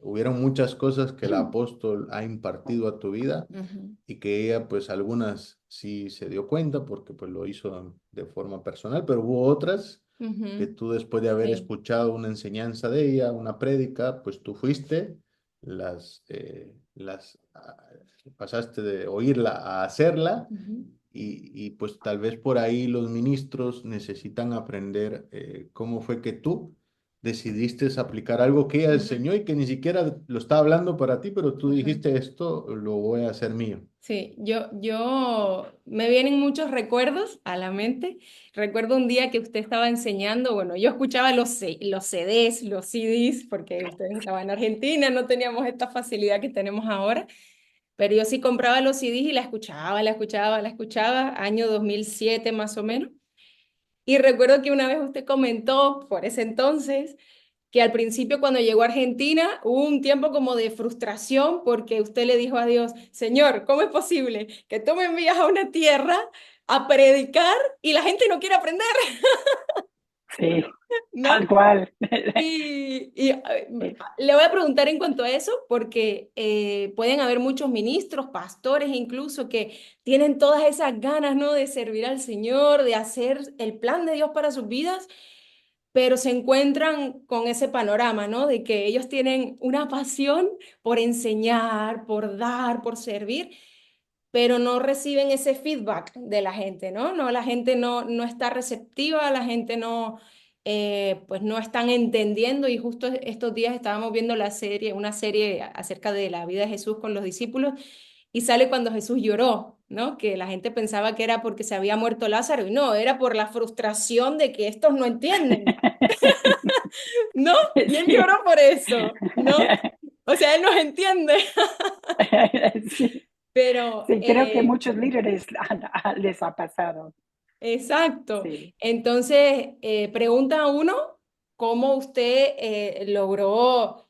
[SPEAKER 1] hubieron muchas cosas que el apóstol ha impartido a tu vida
[SPEAKER 2] ujú,
[SPEAKER 1] y que ella, pues algunas sí se dio cuenta porque pues lo hizo de forma personal, pero hubo otras que
[SPEAKER 2] ujú,
[SPEAKER 1] tú después de haber
[SPEAKER 2] sí.
[SPEAKER 1] escuchado una enseñanza de ella, una prédica, pues tú fuiste, pasaste de oírla a hacerla
[SPEAKER 2] Ujú,
[SPEAKER 1] y pues tal vez por ahí los ministros necesitan aprender cómo fue que tú decidiste aplicar algo que ella
[SPEAKER 2] ujú,
[SPEAKER 1] enseñó y que ni siquiera lo estaba hablando para ti, pero tú
[SPEAKER 2] ujú.
[SPEAKER 1] dijiste esto, lo voy a hacer mío.
[SPEAKER 2] Sí, me vienen muchos recuerdos a la mente. Recuerdo un día que usted estaba enseñando, bueno, yo escuchaba los CDs, los CDs, porque ustedes estaban en Argentina, no teníamos esta facilidad que tenemos ahora, pero yo sí compraba los CDs y la escuchaba, año 2007 más o menos. Y recuerdo que una vez usted comentó, por ese entonces, que al principio cuando llegó a Argentina hubo un tiempo como de frustración porque usted le dijo a Dios, Señor, ¿cómo es posible que tú me envías a una tierra a predicar y la gente no quiere aprender?
[SPEAKER 3] Sí, tal
[SPEAKER 2] ¿No?
[SPEAKER 3] cual.
[SPEAKER 2] Le voy a preguntar en cuanto a eso, porque pueden haber muchos ministros, pastores incluso, que tienen todas esas ganas, ¿no? De servir al Señor, de hacer el plan de Dios para sus vidas, pero se encuentran con ese panorama, ¿no? De que ellos tienen una pasión por enseñar, por dar, por servir, pero no reciben ese feedback de la gente, ¿no? No, la gente no está receptiva, la gente no, pues no están entendiendo y justo estos días estábamos viendo una serie acerca de la vida de Jesús con los discípulos y sale cuando Jesús lloró, ¿no? Que la gente pensaba que era porque se había muerto Lázaro y no, era por la frustración de que estos no entienden, ¿no? Y él
[SPEAKER 3] Sí.
[SPEAKER 2] lloró por eso, ¿no? O sea, él nos entiende,
[SPEAKER 3] Sí,
[SPEAKER 2] pero
[SPEAKER 3] sí, creo que muchos líderes les ha pasado.
[SPEAKER 2] exacto.
[SPEAKER 3] Sí.
[SPEAKER 2] Entonces, pregunta a uno cómo usted logró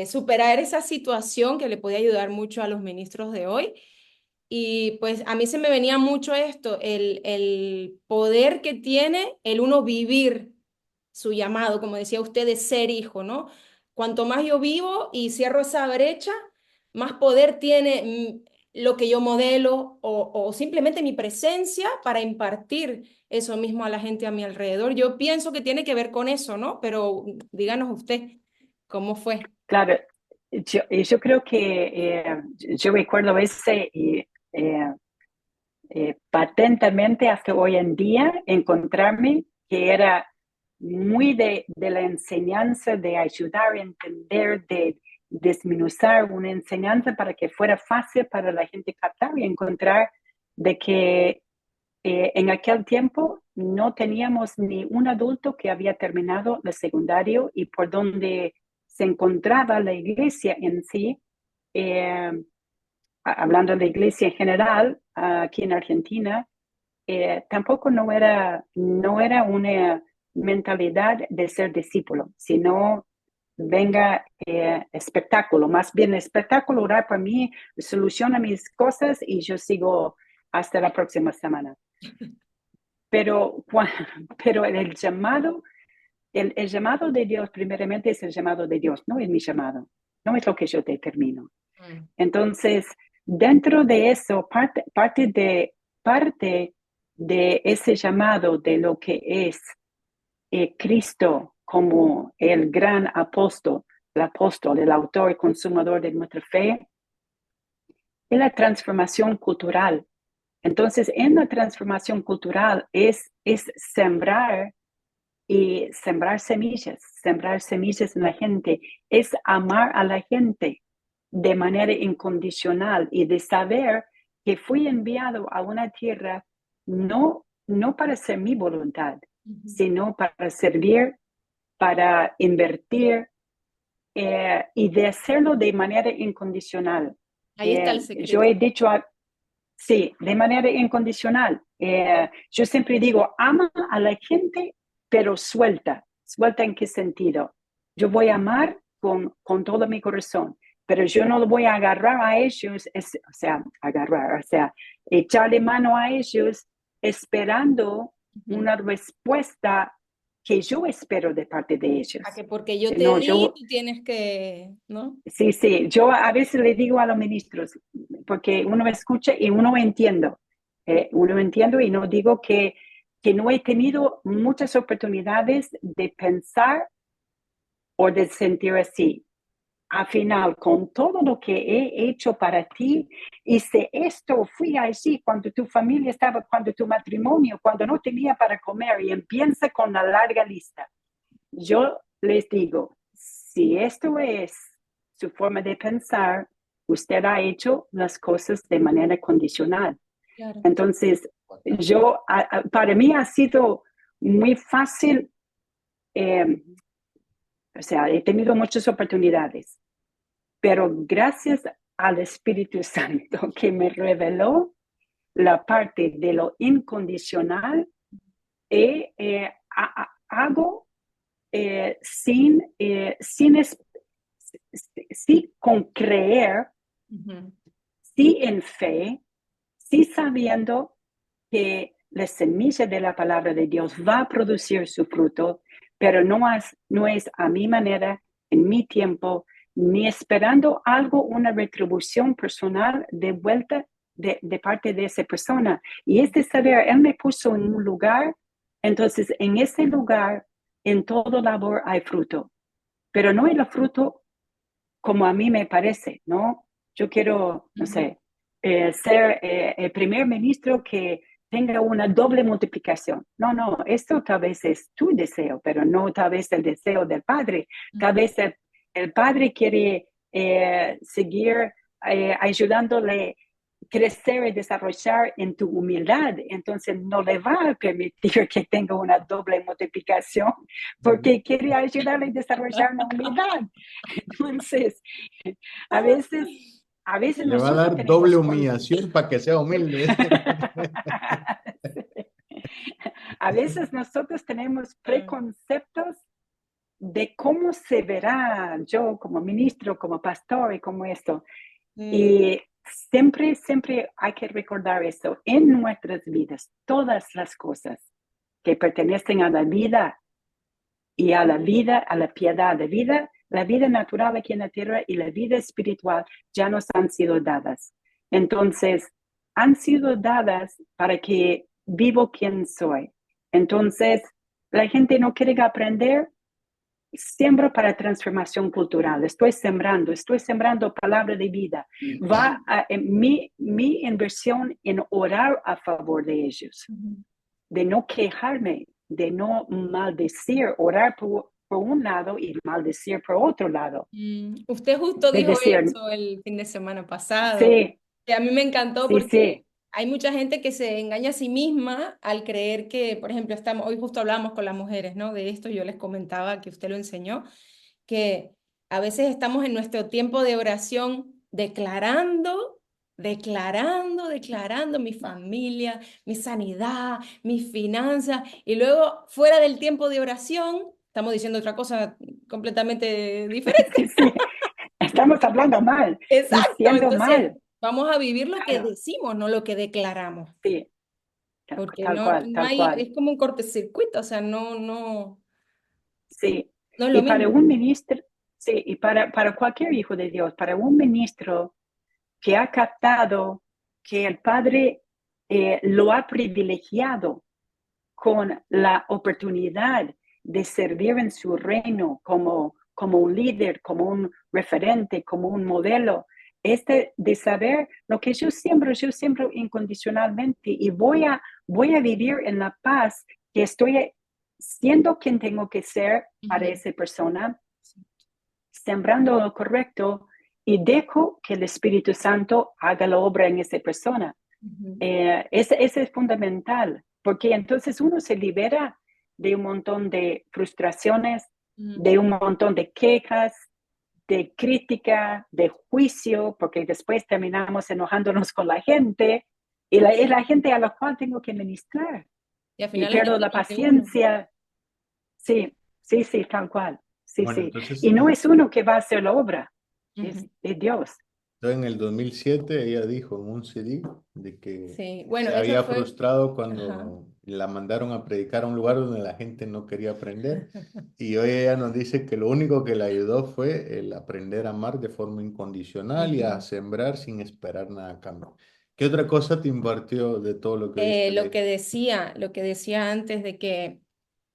[SPEAKER 2] superar esa situación que le puede ayudar mucho a los ministros de hoy. Y pues a mí se me venía mucho esto, el poder que tiene el uno vivir su llamado, como decía usted, de ser hijo, ¿no? Cuanto más yo vivo y cierro esa brecha, más poder tiene lo que yo modelo o simplemente mi presencia para impartir eso mismo a la gente a mi alrededor. Yo pienso que tiene que ver con eso, ¿no? Pero díganos usted, ¿cómo fue?
[SPEAKER 3] Claro, yo creo que yo recuerdo ese patentemente hasta hoy en día encontrarme que era muy de la enseñanza, de ayudar a entender, de desmenuzar una enseñanza para que fuera fácil para la gente captar y encontrar de que en aquel tiempo no teníamos ni un adulto que había terminado el secundario y por donde se encontraba la iglesia en sí, eh, hablando de iglesia en general, aquí en Argentina, tampoco no era una mentalidad de ser discípulo, sino venga espectáculo, más bien espectáculo, orar para mí, soluciona mis cosas y yo sigo hasta la próxima semana. Pero, pero el llamado de Dios primeramente es el llamado de Dios, no es mi llamado, no es lo que yo determino.
[SPEAKER 2] Mm,
[SPEAKER 3] Entonces, dentro de eso, parte de ese llamado de lo que es Cristo como el gran apóstol, el autor y consumador de nuestra fe, es la transformación cultural. Entonces, en la transformación cultural es sembrar semillas en la gente, es amar a la gente de manera incondicional y de saber que fui enviado a una tierra no para hacer mi voluntad,
[SPEAKER 2] ujú.
[SPEAKER 3] sino para servir, para invertir y de hacerlo de manera incondicional.
[SPEAKER 2] Ahí está el
[SPEAKER 3] Yo
[SPEAKER 2] secreto.
[SPEAKER 3] he dicho, sí, de manera incondicional. Yo siempre digo, ama a la gente, pero suelta. ¿Suelta en qué sentido? Yo voy a amar con todo mi corazón, pero yo no lo voy a agarrar a ellos, echarle mano a ellos esperando una respuesta que yo espero de parte de ellos.
[SPEAKER 2] A que porque yo te
[SPEAKER 3] No,
[SPEAKER 2] di, tú tienes que, ¿no?
[SPEAKER 3] Sí, yo a veces le digo a los ministros, porque uno escucha y uno entiende y no digo que no he tenido muchas oportunidades de pensar o de sentir así. Al final, con todo lo que he hecho para ti, hice esto, fui allí cuando tu familia estaba, cuando tu matrimonio, cuando no tenía para comer, y empieza con la larga lista. Yo les digo, si esto es su forma de pensar, usted ha hecho las cosas de manera condicional.
[SPEAKER 2] Claro.
[SPEAKER 3] Entonces, para mí ha sido muy fácil, he tenido muchas oportunidades, pero gracias al Espíritu Santo que me reveló la parte de lo incondicional, hago sí con creer, sí en fe, sí sabiendo que la semilla de la palabra de Dios va a producir su fruto, pero no es a mi manera, en mi tiempo, ni esperando algo, una retribución personal de vuelta de parte de esa persona. Y es de saber, Él me puso en un lugar, entonces en ese lugar, en todo labor hay fruto, pero no hay el fruto como a mí me parece, ¿no? Yo quiero, no sé, ser el primer ministro que tenga una doble multiplicación. No, esto tal vez es tu deseo, pero no tal vez el deseo del Padre. Tal vez el Padre quiere seguir ayudándole crecer y desarrollar en tu humildad, entonces no le va a permitir que tenga una doble multiplicación porque quiere ayudarle a desarrollar una humildad. Entonces, a veces
[SPEAKER 1] Le va a
[SPEAKER 3] nosotros
[SPEAKER 1] dar
[SPEAKER 3] tenemos
[SPEAKER 1] doble humillación para que sea humilde.
[SPEAKER 3] a veces nosotros tenemos preconceptos de cómo se verá yo como ministro, como pastor y como esto. Y siempre hay que recordar eso en nuestras vidas. Todas las cosas que pertenecen a la vida y a la vida, a la piedad de vida, la vida natural aquí en la tierra y la vida espiritual ya nos han sido dadas. Entonces, han sido dadas para que vivo quien soy. Entonces, la gente no quiere aprender. Siembro para transformación cultural, estoy sembrando palabra de vida. Mi inversión en orar a favor de ellos, de no quejarme, de no maldecir, orar por un lado y maldecir por otro lado.
[SPEAKER 2] Usted justo
[SPEAKER 3] De
[SPEAKER 2] dijo
[SPEAKER 3] decir,
[SPEAKER 2] eso el fin de semana pasado,
[SPEAKER 3] sí,
[SPEAKER 2] que a mí me encantó
[SPEAKER 3] sí,
[SPEAKER 2] porque
[SPEAKER 3] sí.
[SPEAKER 2] hay mucha gente que se engaña a sí misma al creer que, por ejemplo, hoy justo hablábamos con las mujeres, ¿no? De esto yo les comentaba que usted lo enseñó, que a veces estamos en nuestro tiempo de oración declarando mi familia, mi sanidad, mis finanzas, y luego fuera del tiempo de oración estamos diciendo otra cosa completamente diferente.
[SPEAKER 3] Sí. Estamos hablando mal,
[SPEAKER 2] Exacto,
[SPEAKER 3] diciendo
[SPEAKER 2] entonces
[SPEAKER 3] mal.
[SPEAKER 2] vamos a vivir lo que
[SPEAKER 3] Claro,
[SPEAKER 2] decimos, no lo que declaramos,
[SPEAKER 3] sí,
[SPEAKER 2] porque
[SPEAKER 3] tal
[SPEAKER 2] no,
[SPEAKER 3] cual,
[SPEAKER 2] no
[SPEAKER 3] tal
[SPEAKER 2] hay,
[SPEAKER 3] cual.
[SPEAKER 2] es como un cortocircuito, o sea,
[SPEAKER 3] Sí,
[SPEAKER 2] no es
[SPEAKER 3] y
[SPEAKER 2] lo
[SPEAKER 3] para
[SPEAKER 2] mismo.
[SPEAKER 3] un ministro, sí, y para cualquier hijo de Dios, para un ministro que ha captado que el Padre lo ha privilegiado con la oportunidad de servir en su reino como un líder, como un referente, como un modelo, de saber lo que yo siembro incondicionalmente y voy a vivir en la paz que estoy siendo quien tengo que ser para esa persona, sembrando lo correcto y dejo que el Espíritu Santo haga la obra en esa persona. Ese es fundamental, porque entonces uno se libera de un montón de frustraciones, de un montón de quejas, de crítica, de juicio, porque después terminamos enojándonos con la gente y la gente a la cual tengo que ministrar.
[SPEAKER 2] Y al
[SPEAKER 3] Y
[SPEAKER 2] final la
[SPEAKER 3] pierdo
[SPEAKER 2] gente
[SPEAKER 3] la
[SPEAKER 2] no es de uno.
[SPEAKER 3] paciencia. Sí, sí, sí, tal cual. Sí,
[SPEAKER 1] Bueno,
[SPEAKER 3] sí.
[SPEAKER 1] entonces,
[SPEAKER 3] Y no es uno que va a hacer la obra,
[SPEAKER 2] Ujú.
[SPEAKER 3] es Dios.
[SPEAKER 1] en el 2007 ella dijo en un CD de que
[SPEAKER 2] Sí, bueno,
[SPEAKER 1] se
[SPEAKER 2] eso
[SPEAKER 1] había
[SPEAKER 2] fue,
[SPEAKER 1] frustrado
[SPEAKER 2] ajá.
[SPEAKER 1] cuando la mandaron a predicar a un lugar donde la gente no quería aprender. Y hoy ella nos dice que lo único que le ayudó fue el aprender a amar de forma incondicional y a
[SPEAKER 2] Ujú.
[SPEAKER 1] sembrar sin esperar nada a cambio. ¿Qué otra cosa te impartió de todo lo que viste de
[SPEAKER 2] Lo que decía antes de que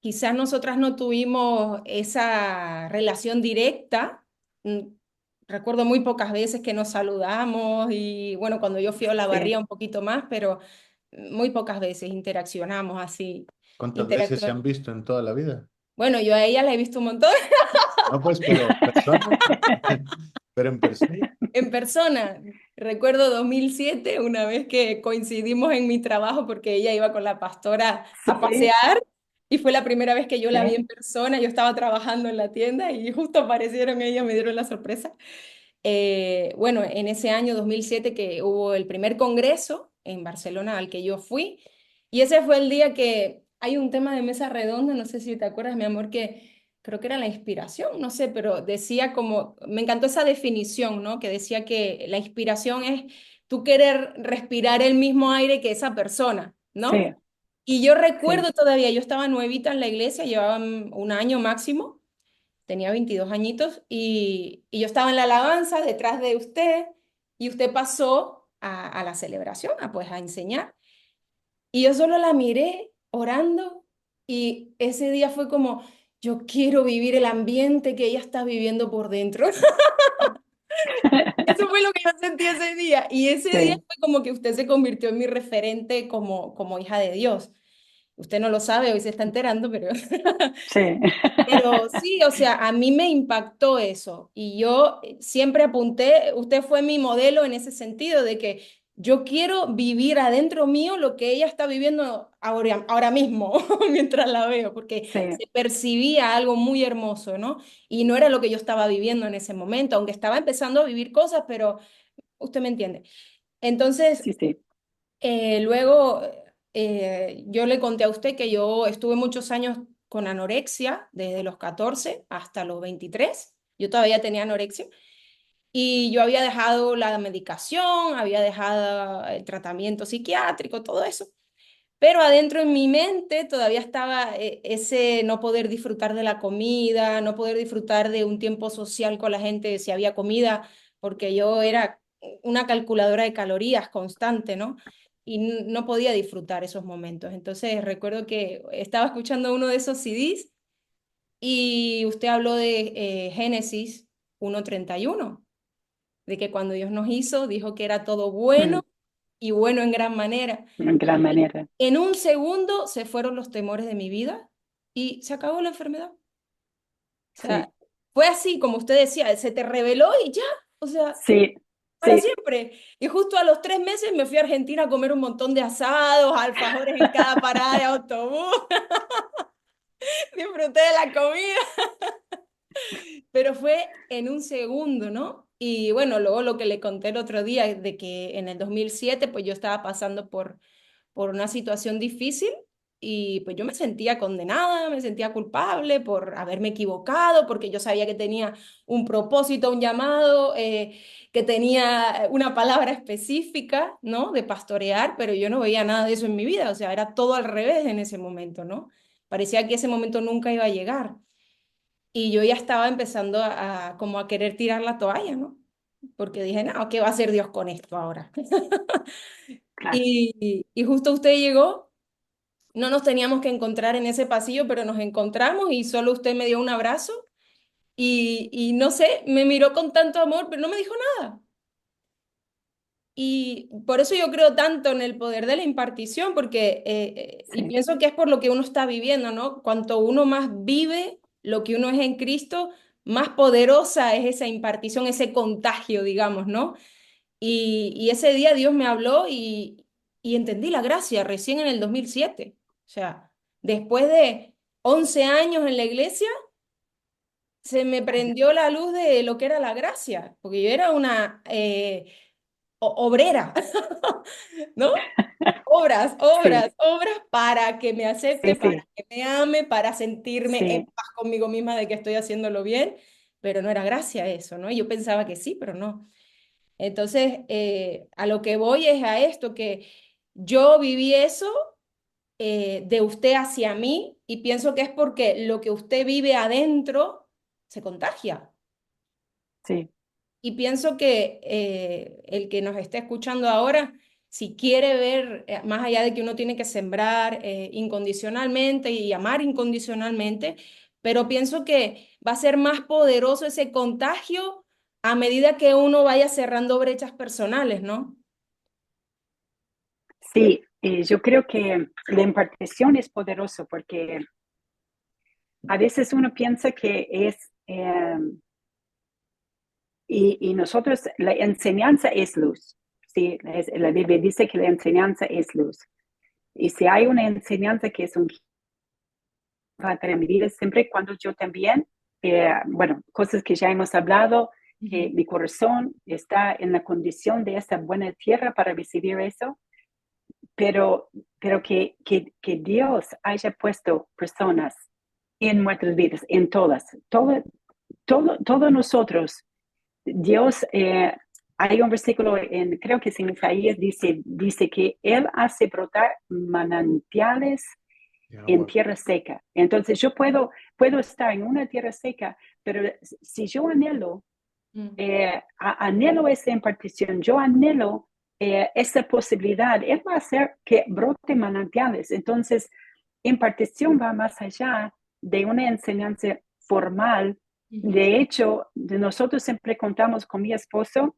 [SPEAKER 2] quizás nosotras no tuvimos esa relación directa. mm, Recuerdo muy pocas veces que nos saludamos y bueno, cuando yo fui a la
[SPEAKER 3] Sí.
[SPEAKER 2] barría un poquito más, pero muy pocas veces interaccionamos así.
[SPEAKER 1] cuántas veces se
[SPEAKER 2] Interactue-
[SPEAKER 1] han visto en toda la vida?
[SPEAKER 2] Bueno, yo a ella la he visto un montón.
[SPEAKER 1] No, pues, pero persona, pero en persona.
[SPEAKER 2] En persona, recuerdo 2007, una vez que coincidimos en mi trabajo porque ella iba con la pastora a
[SPEAKER 3] Sí,
[SPEAKER 2] pasear y fue la primera vez que yo la vi
[SPEAKER 3] sí.
[SPEAKER 2] en persona. Yo estaba trabajando en la tienda y justo aparecieron ellas, me dieron la sorpresa. Bueno, en ese año 2007 que hubo el primer congreso en Barcelona al que yo fui y ese fue el día que hay un tema de mesa redonda, no sé si te acuerdas, mi amor, que creo que era la inspiración, no sé, pero decía como, me encantó esa definición, ¿no? Que decía que la inspiración es tú querer respirar el mismo aire que esa persona, ¿no?
[SPEAKER 3] Sí,
[SPEAKER 2] Y yo
[SPEAKER 3] sí.
[SPEAKER 2] recuerdo todavía, yo estaba nuevita en la iglesia, llevaba un año máximo, tenía 22 añitos y yo estaba en la alabanza detrás de usted y usted pasó a la celebración, a pues a enseñar. Y yo solo la miré orando y ese día fue como, yo quiero vivir el ambiente que ella está viviendo por dentro. Eso fue lo que yo sentí ese día. Y ese día
[SPEAKER 3] Sí,
[SPEAKER 2] fue como que usted se convirtió en mi referente como hija de Dios. Usted no lo sabe, hoy se está enterando, pero
[SPEAKER 3] sí.
[SPEAKER 2] Pero sí, o sea, a mí me impactó eso y yo siempre apunté, usted fue mi modelo en ese sentido de que yo quiero vivir adentro mío lo que ella está viviendo ahora mismo mientras la veo, porque
[SPEAKER 3] Sí,
[SPEAKER 2] se percibía algo muy hermoso, ¿no? Y no era lo que yo estaba viviendo en ese momento, aunque estaba empezando a vivir cosas, pero usted me entiende. Entonces,
[SPEAKER 3] sí, sí.
[SPEAKER 2] luego, yo le conté a usted que yo estuve muchos años con anorexia, desde los 14 hasta los 23. Yo todavía tenía anorexia y yo había dejado la medicación, había dejado el tratamiento psiquiátrico, todo eso. Pero adentro en mi mente todavía estaba ese no poder disfrutar de la comida, no poder disfrutar de un tiempo social con la gente si había comida, porque yo era una calculadora de calorías constante, ¿no? Y no podía disfrutar esos momentos. Entonces recuerdo que estaba escuchando uno de esos CDs y usted habló de Génesis 1:31, de que cuando Dios nos hizo, dijo que era todo bueno
[SPEAKER 3] Mm,
[SPEAKER 2] y bueno en gran manera.
[SPEAKER 3] en gran manera.
[SPEAKER 2] En un segundo se fueron los temores de mi vida y se acabó la enfermedad. O sea,
[SPEAKER 3] Sí,
[SPEAKER 2] fue así, como usted decía, se te reveló y ya, o sea,
[SPEAKER 3] sí,
[SPEAKER 2] para
[SPEAKER 3] sí.
[SPEAKER 2] siempre. Y justo a los 3 meses me fui a Argentina a comer un montón de asados, alfajores en cada parada de autobús, disfruté de la comida, pero fue en un segundo, ¿no? Y bueno, luego lo que le conté el otro día, de que en el 2007 pues yo estaba pasando por una situación difícil y pues yo me sentía condenada, me sentía culpable por haberme equivocado, porque yo sabía que tenía un propósito, un llamado, que tenía una palabra específica, ¿no? De pastorear, pero yo no veía nada de eso en mi vida, o sea, era todo al revés en ese momento, ¿no? Parecía que ese momento nunca iba a llegar. Y yo ya estaba empezando como a querer tirar la toalla, ¿no? Porque dije, no, ¿qué va a hacer Dios con esto ahora?
[SPEAKER 3] Claro.
[SPEAKER 2] Y justo usted llegó, no nos teníamos que encontrar en ese pasillo, pero nos encontramos y solo usted me dio un abrazo y no sé, me miró con tanto amor, pero no me dijo nada. Y por eso yo creo tanto en el poder de la impartición, porque, y
[SPEAKER 3] Sí,
[SPEAKER 2] pienso que es por lo que uno está viviendo, ¿no? Cuanto uno más vive lo que uno es en Cristo, más poderosa es esa impartición, ese contagio, digamos, ¿no? Y ese día Dios me habló y entendí la gracia recién en el 2007. O sea, después de 11 años en la iglesia, se me prendió la luz de lo que era la gracia, porque yo era una obrera, ¿no? Obras,
[SPEAKER 3] Sí,
[SPEAKER 2] obras, obras para que me
[SPEAKER 3] sí,
[SPEAKER 2] acepte, para
[SPEAKER 3] sí,
[SPEAKER 2] que me ame, para sentirme en
[SPEAKER 3] sí,
[SPEAKER 2] paz conmigo misma de que estoy haciéndolo bien, pero no era gracia eso, ¿no? Yo pensaba que sí, pero no. Entonces, a lo que voy es a esto, que yo viví eso de usted hacia mí y pienso que es porque lo que usted vive adentro se contagia.
[SPEAKER 3] sí,
[SPEAKER 2] Y pienso que el que nos esté escuchando ahora, si quiere ver, más allá de que uno tiene que sembrar incondicionalmente y amar incondicionalmente, pero pienso que va a ser más poderoso ese contagio a medida que uno vaya cerrando brechas personales, ¿no?
[SPEAKER 3] sí. Yo creo que la impartición es poderoso porque a veces uno piensa que es, y nosotros, la enseñanza es luz. Sí, la Biblia dice que la enseñanza es luz. Y si hay una enseñanza que es un para mi vida, siempre cuando yo también, bueno, cosas que ya hemos hablado, que
[SPEAKER 2] Ujú.
[SPEAKER 3] mi corazón está en la condición de esa buena tierra para recibir eso, pero, pero que Dios haya puesto personas en nuestras vidas, en todas, todos nosotros, Dios, hay un versículo en, creo que es en Isaías, dice que Él hace brotar manantiales
[SPEAKER 1] de
[SPEAKER 3] en
[SPEAKER 1] agua.
[SPEAKER 3] tierra seca. Entonces yo puedo estar en una tierra seca, pero si yo anhelo,
[SPEAKER 2] Mm.
[SPEAKER 3] anhelo esa impartición, yo anhelo esa posibilidad, Él va a hacer que brote manantiales. Entonces, impartición va más allá de una enseñanza formal.
[SPEAKER 2] Ujú.
[SPEAKER 3] De hecho, nosotros siempre contamos con mi esposo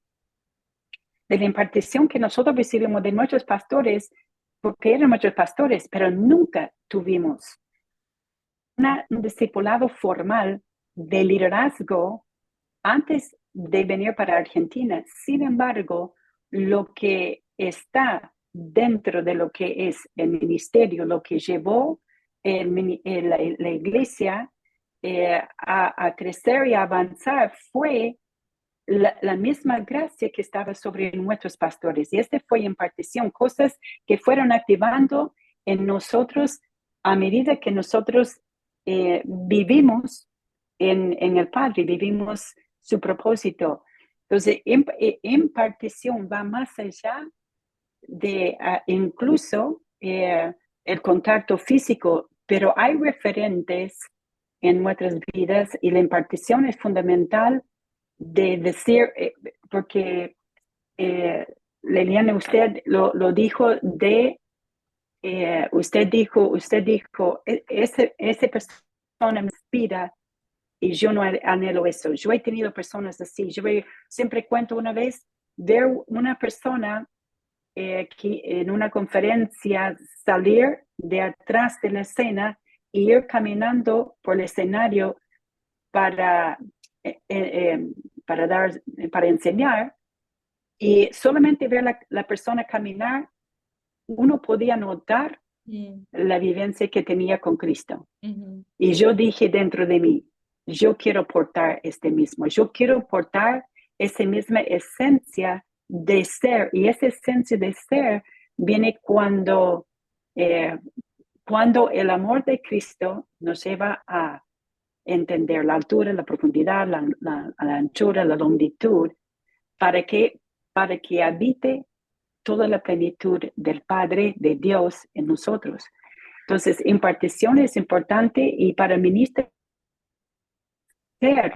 [SPEAKER 3] de la impartición que nosotros recibimos de nuestros pastores, porque eran nuestros pastores, pero nunca tuvimos un discipulado formal de liderazgo antes de venir para Argentina. Sin embargo, lo que está dentro de lo que es el ministerio, lo que llevó la iglesia a crecer y a avanzar fue la misma gracia que estaba sobre nuestros pastores. Y este fue impartición, cosas que fueron activando en nosotros a medida que nosotros vivimos en el Padre, vivimos su propósito. Entonces, impartición va más allá de incluso el contacto físico, pero hay referentes en nuestras vidas y la impartición es fundamental de decir, porque Liliana, usted lo dijo usted dijo, ese persona me inspira y yo no anhelo eso. Yo he tenido personas así. Siempre cuento una vez ver una persona que en una conferencia salir de atrás de la escena e ir caminando por el escenario para, eh, eh, para, dar, para enseñar y solamente ver la persona caminar, uno podía notar
[SPEAKER 2] Mm.
[SPEAKER 3] la vivencia que tenía con Cristo.
[SPEAKER 2] Ujú.
[SPEAKER 3] Y yo dije dentro de mí, yo quiero portar este mismo, yo quiero portar esa misma esencia de ser. Y esa esencia de ser viene eh, cuando el amor de Cristo nos lleva a entender la altura, la profundidad, la anchura, la longitud, para que, para que habite toda la plenitud del Padre, de Dios en nosotros. Entonces, impartición es importante y para ministrar ser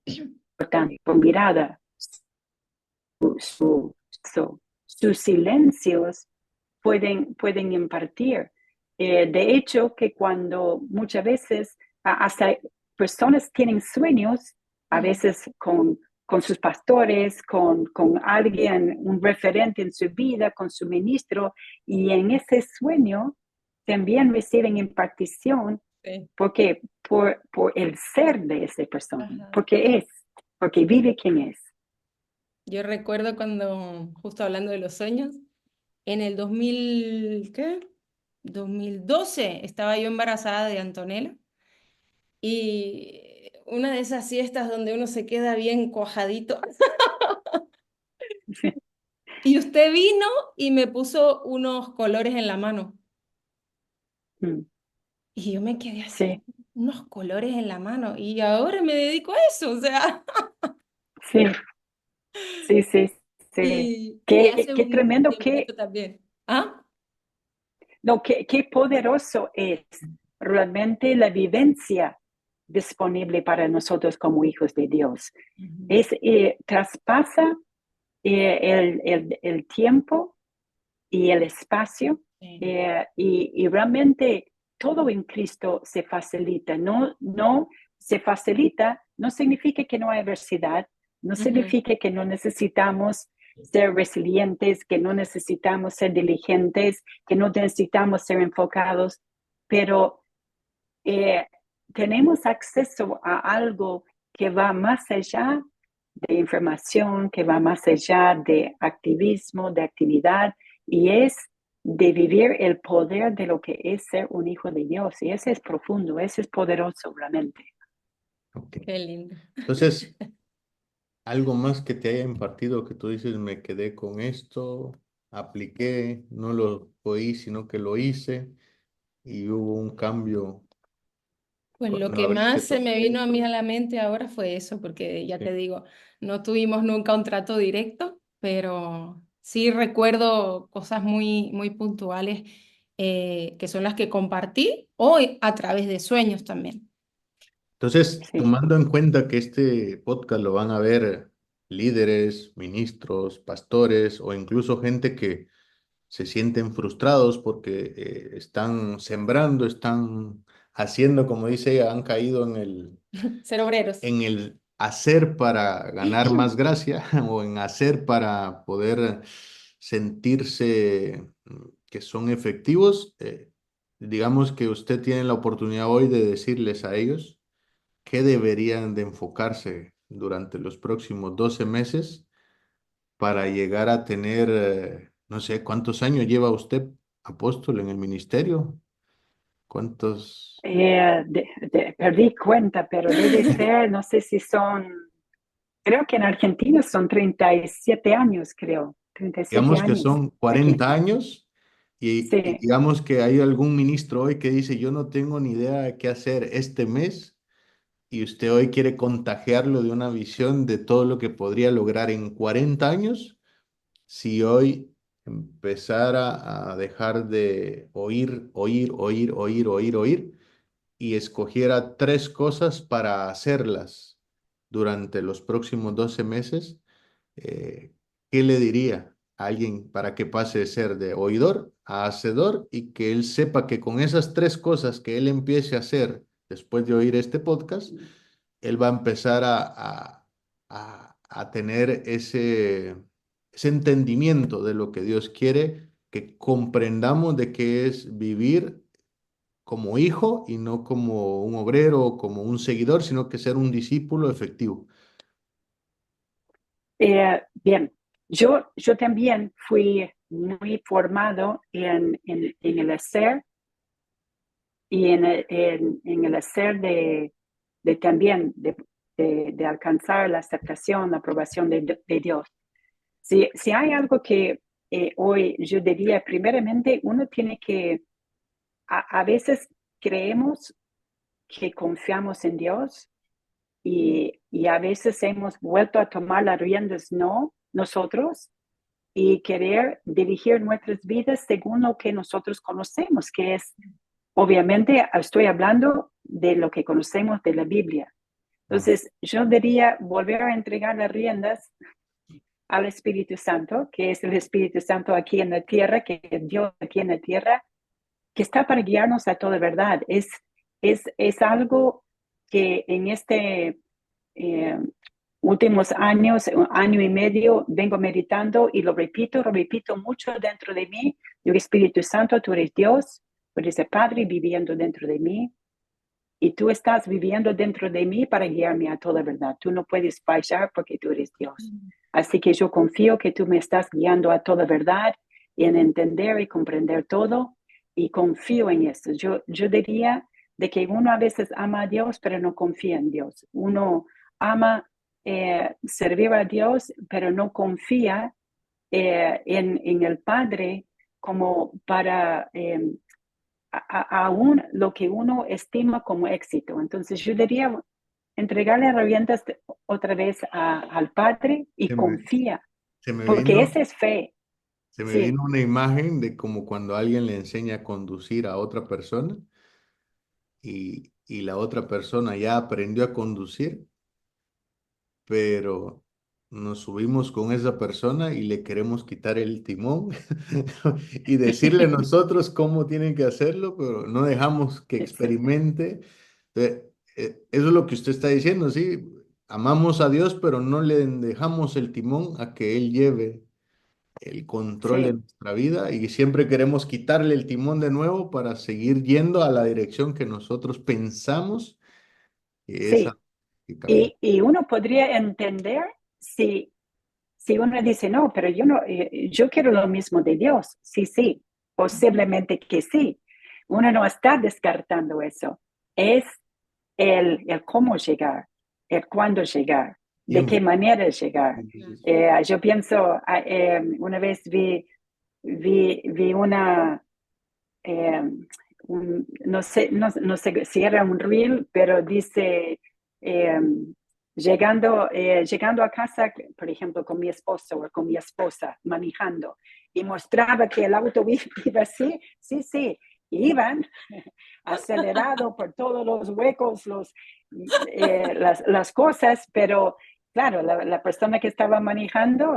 [SPEAKER 3] importante, con mirada, su, sus silencios pueden impartir. De hecho, que cuando muchas veces hasta personas tienen sueños, a
[SPEAKER 2] Mm.
[SPEAKER 3] veces con sus pastores, con alguien, un referente en su vida, con su ministro, y en ese sueño también reciben impartición
[SPEAKER 2] Sí.
[SPEAKER 3] porque por el ser de esa persona,
[SPEAKER 2] Ajá.
[SPEAKER 3] porque vive quien es.
[SPEAKER 2] Yo recuerdo cuando, justo hablando de los sueños, en el 2000, ¿qué? 2012 estaba yo embarazada de Antonella y una de esas siestas donde uno se queda bien cuajadito
[SPEAKER 3] sí.
[SPEAKER 2] Y usted vino y me puso unos colores en la mano.
[SPEAKER 3] Mm,
[SPEAKER 2] Y yo me quedé así,
[SPEAKER 3] sí,
[SPEAKER 2] unos colores en la mano. Y ahora me dedico a eso, o sea,
[SPEAKER 3] sí, sí, sí, sí.
[SPEAKER 2] y hace
[SPEAKER 3] Qué
[SPEAKER 2] un
[SPEAKER 3] tremendo,
[SPEAKER 2] tiempito también. ¿Ah?
[SPEAKER 3] no, qué poderoso es realmente la vivencia disponible para nosotros como hijos de Dios.
[SPEAKER 2] Ujú.
[SPEAKER 3] Es, traspasa el tiempo y el espacio,
[SPEAKER 2] Sí.
[SPEAKER 3] y realmente todo en Cristo se facilita. No, no se facilita, no significa que no hay adversidad, no
[SPEAKER 2] Ujú.
[SPEAKER 3] significa que no necesitamos ser resilientes, que no necesitamos ser diligentes, que no necesitamos ser enfocados, pero eh, tenemos acceso a algo que va más allá de información, que va más allá de activismo, de actividad, y es de vivir el poder de lo que es ser un hijo de Dios. Y ese es profundo, ese es poderoso realmente.
[SPEAKER 1] Ok.
[SPEAKER 2] Qué lindo.
[SPEAKER 1] Entonces, algo más que te haya impartido que tú dices, me quedé con esto, apliqué, no lo oí, sino que lo hice y hubo un cambio
[SPEAKER 2] Pues lo
[SPEAKER 1] cuando
[SPEAKER 2] que
[SPEAKER 1] abriste
[SPEAKER 2] más
[SPEAKER 1] tu
[SPEAKER 2] se me vino a
[SPEAKER 1] mente.
[SPEAKER 2] mí a la mente ahora fue eso, porque ya
[SPEAKER 1] Sí.
[SPEAKER 2] te digo, no tuvimos nunca un trato directo, pero sí recuerdo cosas muy, muy puntuales que son las que compartí hoy a través de sueños también.
[SPEAKER 1] Entonces,
[SPEAKER 3] Sí.
[SPEAKER 1] tomando en cuenta que este podcast lo van a ver líderes, ministros, pastores o incluso gente que se sienten frustrados porque están sembrando, están haciendo, como dice ella, han caído
[SPEAKER 2] Ser obreros.
[SPEAKER 1] en el hacer para ganar más gracia o en hacer para poder sentirse que son efectivos. Digamos que usted tiene la oportunidad hoy de decirles a ellos qué deberían de enfocarse durante los próximos 12 meses para llegar a tener, no sé, ¿cuántos años lleva usted, apóstol, en el ministerio? ¿Cuántos?
[SPEAKER 3] Perdí cuenta, pero debe ser, no sé si son, creo que en Argentina son 37 años, creo, 37
[SPEAKER 1] Digamos que
[SPEAKER 3] años
[SPEAKER 1] son
[SPEAKER 3] aquí.
[SPEAKER 1] 40 años y
[SPEAKER 3] Sí.
[SPEAKER 1] digamos que hay algún ministro hoy que dice, yo no tengo ni idea de qué hacer este mes y usted hoy quiere contagiarlo de una visión de todo lo que podría lograr en 40 años si hoy empezara a dejar de oír y escogiera tres cosas para hacerlas durante los próximos 12 meses, ¿qué le diría a alguien para que pase de ser de oidor a hacedor y que él sepa que con esas tres cosas que él empiece a hacer después de oír este podcast, él va a empezar a tener ese entendimiento de lo que Dios quiere, que comprendamos de qué es vivir como hijo y no como un obrero o como un seguidor, sino que ser un discípulo efectivo?
[SPEAKER 3] Bien, yo también fui muy formado en el hacer y en el hacer de también de alcanzar la aceptación, la aprobación de Dios. Si hay algo que hoy yo diría, primeramente, uno tiene que, a veces creemos que confiamos en Dios y a veces hemos vuelto a tomar las riendas, no nosotros, y querer dirigir nuestras vidas según lo que nosotros conocemos, que es, obviamente, estoy hablando de lo que conocemos de la Biblia.
[SPEAKER 1] Ah,
[SPEAKER 3] Entonces, yo diría volver a entregar las riendas al Espíritu Santo, que es el Espíritu Santo aquí en la tierra, que es Dios aquí en la tierra, que está para guiarnos a toda verdad. Es algo que en este eh, últimos años, un año y medio, vengo meditando y lo repito mucho dentro de mí. Digo, Espíritu Santo, tú eres Dios, tú eres el Padre viviendo dentro de mí y tú estás viviendo dentro de mí para guiarme a toda verdad. Tú no puedes fallar porque tú eres Dios. Así que yo confío que tú me estás guiando a toda verdad y en entender y comprender todo y confío en esto. Yo diría de que uno a veces ama a Dios, pero no confía en Dios. Uno ama servir a Dios, pero no confía en el Padre como para aún lo que uno estima como éxito. Entonces yo diría entregarle herramientas otra vez al Padre y
[SPEAKER 1] Se me,
[SPEAKER 3] confía,
[SPEAKER 1] se me
[SPEAKER 3] porque
[SPEAKER 1] vino,
[SPEAKER 3] esa es fe.
[SPEAKER 1] se me
[SPEAKER 3] Sí,
[SPEAKER 1] vino una imagen de como cuando alguien le enseña a conducir a otra persona y la otra persona ya aprendió a conducir, pero nos subimos con esa persona y le queremos quitar el timón y decirle nosotros cómo tienen que hacerlo, pero no dejamos que
[SPEAKER 3] eso,
[SPEAKER 1] experimente. Eso es lo que usted está diciendo, ¿sí? Amamos a Dios, pero no le dejamos el timón a que Él lleve el control de
[SPEAKER 3] sí,
[SPEAKER 1] nuestra vida y siempre queremos quitarle el timón de nuevo para seguir yendo a la dirección que nosotros pensamos que es a
[SPEAKER 3] sí.
[SPEAKER 1] que camina.
[SPEAKER 3] Y uno podría entender si uno dice, no, pero yo no, yo quiero lo mismo de Dios. Sí, sí, posiblemente que sí. Uno no está descartando eso. Es el cómo llegar, el cuándo llegar, de qué
[SPEAKER 1] Siempre.
[SPEAKER 3] manera llegar.
[SPEAKER 1] Sí, sí, sí.
[SPEAKER 3] Yo pienso, una vez vi una, eh, no sé si era un reel, pero dice, eh, llegando a casa, por ejemplo, con mi esposo o con mi esposa manejando, y mostraba que el auto iba así, sí, sí, iban acelerado por todos los huecos, las cosas, pero claro, la persona que estaba manejando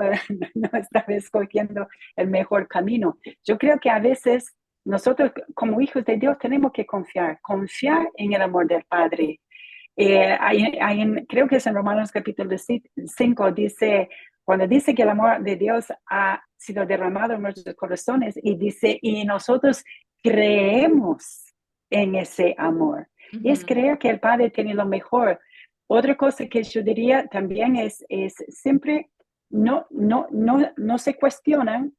[SPEAKER 3] no estaba escogiendo el mejor camino. Yo creo que a veces nosotros como hijos de Dios tenemos que confiar en el amor del Padre. Creo que es en Romanos capítulo 5, dice, cuando dice que el amor de Dios ha sido derramado en nuestros corazones y dice, y nosotros creemos en ese amor. Y es
[SPEAKER 2] Ujú.
[SPEAKER 3] creer que el Padre tiene lo mejor. Otra cosa que yo diría también es siempre no se cuestionan,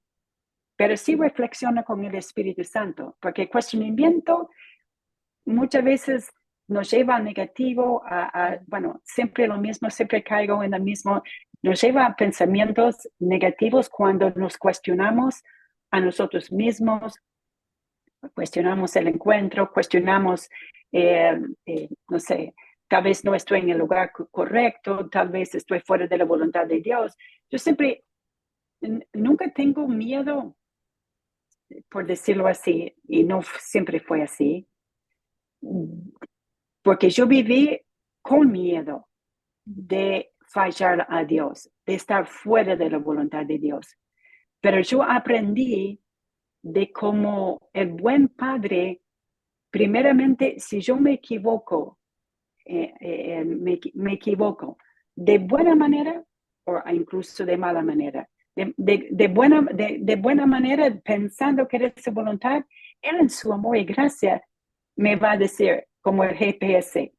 [SPEAKER 3] pero sí reflexiona con el Espíritu Santo, porque el cuestionamiento muchas veces nos lleva al negativo, bueno, siempre lo mismo, siempre caigo en lo mismo, nos lleva a pensamientos negativos cuando nos cuestionamos a nosotros mismos, cuestionamos el encuentro, cuestionamos, no sé, tal vez no estoy en el lugar correcto, tal vez estoy fuera de la voluntad de Dios. Yo siempre, nunca tengo miedo, por decirlo así, y no siempre fue así, porque yo viví con miedo de fallar a Dios, de estar fuera de la voluntad de Dios. Pero yo aprendí de cómo el buen padre, primeramente, si yo me equivoco, me equivoco de buena manera o incluso de mala manera. De buena manera, pensando que es su voluntad, Él en su amor y gracia me va a decir, como el GPS,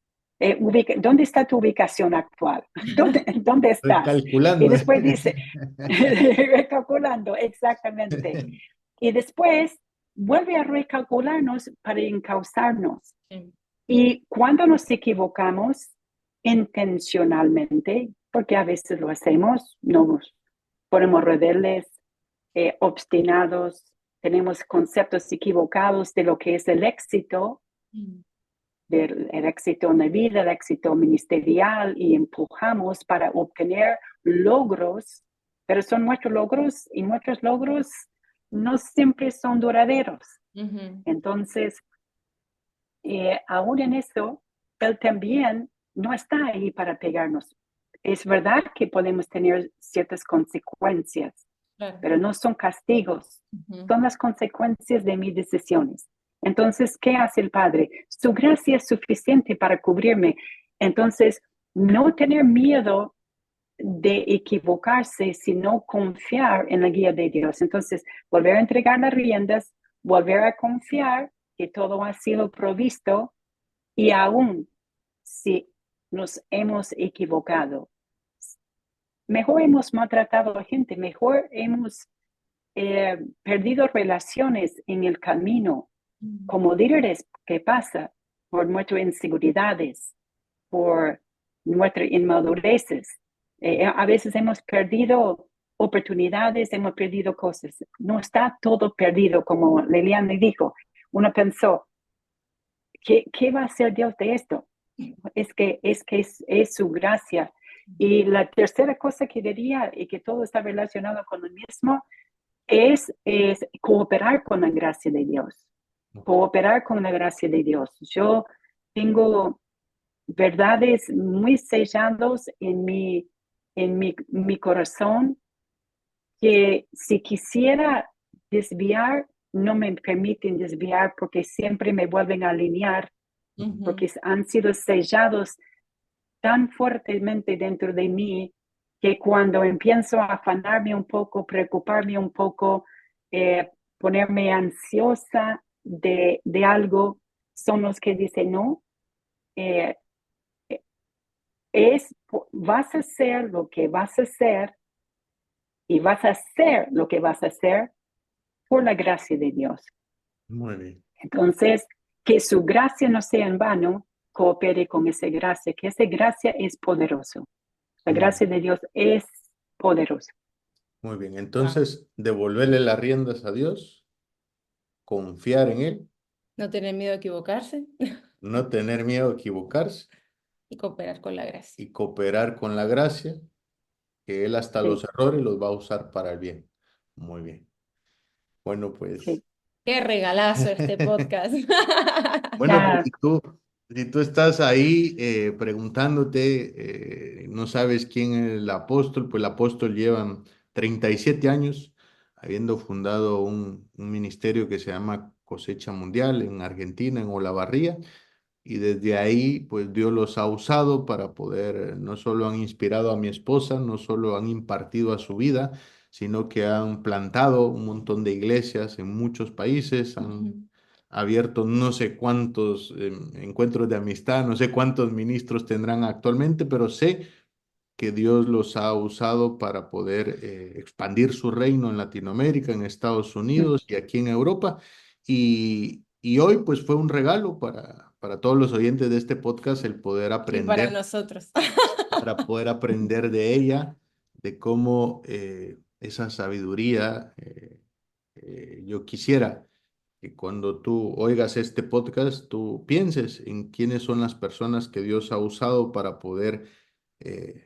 [SPEAKER 3] ¿dónde está tu ubicación actual? ¿Dónde
[SPEAKER 1] Estoy
[SPEAKER 3] estás? Y
[SPEAKER 1] calculando.
[SPEAKER 3] después dice, recalculando, exactamente. Y después vuelve a recalcularnos para encauzarnos.
[SPEAKER 2] Sí.
[SPEAKER 3] Y cuando nos equivocamos intencionalmente, porque a veces lo hacemos, nos ponemos rebeldes, obstinados, tenemos conceptos equivocados de lo que es el éxito,
[SPEAKER 2] Mm.
[SPEAKER 3] del el éxito en la vida, el éxito ministerial, y empujamos para obtener logros, pero son nuestros logros y nuestros logros no siempre son duraderos.
[SPEAKER 2] Ujú.
[SPEAKER 3] Entonces, aún en eso, Él también no está ahí para pegarnos. Es verdad que podemos tener ciertas consecuencias,
[SPEAKER 2] Claro.
[SPEAKER 3] pero no son castigos,
[SPEAKER 2] Ujú.
[SPEAKER 3] son las consecuencias de mis decisiones. Entonces, ¿qué hace el Padre? Su gracia es suficiente para cubrirme. Entonces, no tener miedo de equivocarse, sino confiar en la guía de Dios. Entonces, volver a entregar las riendas, volver a confiar que todo ha sido provisto y aún si nos hemos equivocado, mejor hemos maltratado a gente, mejor hemos perdido relaciones en el camino
[SPEAKER 2] Mm.
[SPEAKER 3] como líderes. ¿Qué pasa? Por nuestras inseguridades, por nuestras inmadureces. A veces hemos perdido oportunidades, hemos perdido cosas. No está todo perdido, como Liliana dijo. Uno pensó, ¿qué va a hacer Dios de esto? Es su gracia. Y la tercera cosa que diría, y que todo está relacionado con lo mismo, es cooperar con la gracia de Dios. Cooperar con la gracia de Dios. Yo tengo verdades muy sellados en mi corazón que si quisiera desviar, no me permiten desviar porque siempre me vuelven a alinear, porque han sido sellados tan fuertemente dentro de mí que cuando empiezo a afanarme un poco, preocuparme un poco, ponerme ansiosa de algo, son los que dicen, no, eh, vas a hacer lo que vas a hacer y vas a hacer lo que vas a hacer por la gracia de Dios.
[SPEAKER 1] Muy bien.
[SPEAKER 3] Entonces, que su gracia no sea en vano, coopere con esa gracia, que esa gracia es poderoso. La gracia de Dios es poderosa.
[SPEAKER 1] Muy bien. Entonces, devolverle las riendas a Dios, confiar en Él,
[SPEAKER 2] No tener miedo a equivocarse
[SPEAKER 1] no tener miedo a equivocarse
[SPEAKER 2] y cooperar con la gracia.
[SPEAKER 1] y cooperar con la gracia, que Él hasta los
[SPEAKER 3] Sí,
[SPEAKER 1] errores los va a usar para el bien. Muy bien. Bueno, pues.
[SPEAKER 3] sí.
[SPEAKER 2] Qué regalazo este podcast.
[SPEAKER 1] Bueno, pues
[SPEAKER 3] Ah,
[SPEAKER 1] si tú estás ahí preguntándote, no sabes quién es el apóstol, pues el apóstol lleva 37 años habiendo fundado un ministerio que se llama Cosecha Mundial en Argentina, en Olavarría, y desde ahí, pues Dios los ha usado para poder, no solo han inspirado a mi esposa, no solo han impartido a su vida, sino que han plantado un montón de iglesias en muchos países, han abierto no sé cuántos encuentros de amistad, no sé cuántos ministros tendrán actualmente, pero sé que Dios los ha usado para poder expandir su reino en Latinoamérica, en Estados Unidos y aquí en Europa. Y hoy pues fue un regalo para todos los oyentes de este podcast el poder
[SPEAKER 2] Y para
[SPEAKER 1] aprender,
[SPEAKER 2] nosotros.
[SPEAKER 1] para poder aprender de ella, de cómo esa sabiduría, yo quisiera que cuando tú oigas este podcast, tú pienses en quiénes son las personas que Dios ha usado para poder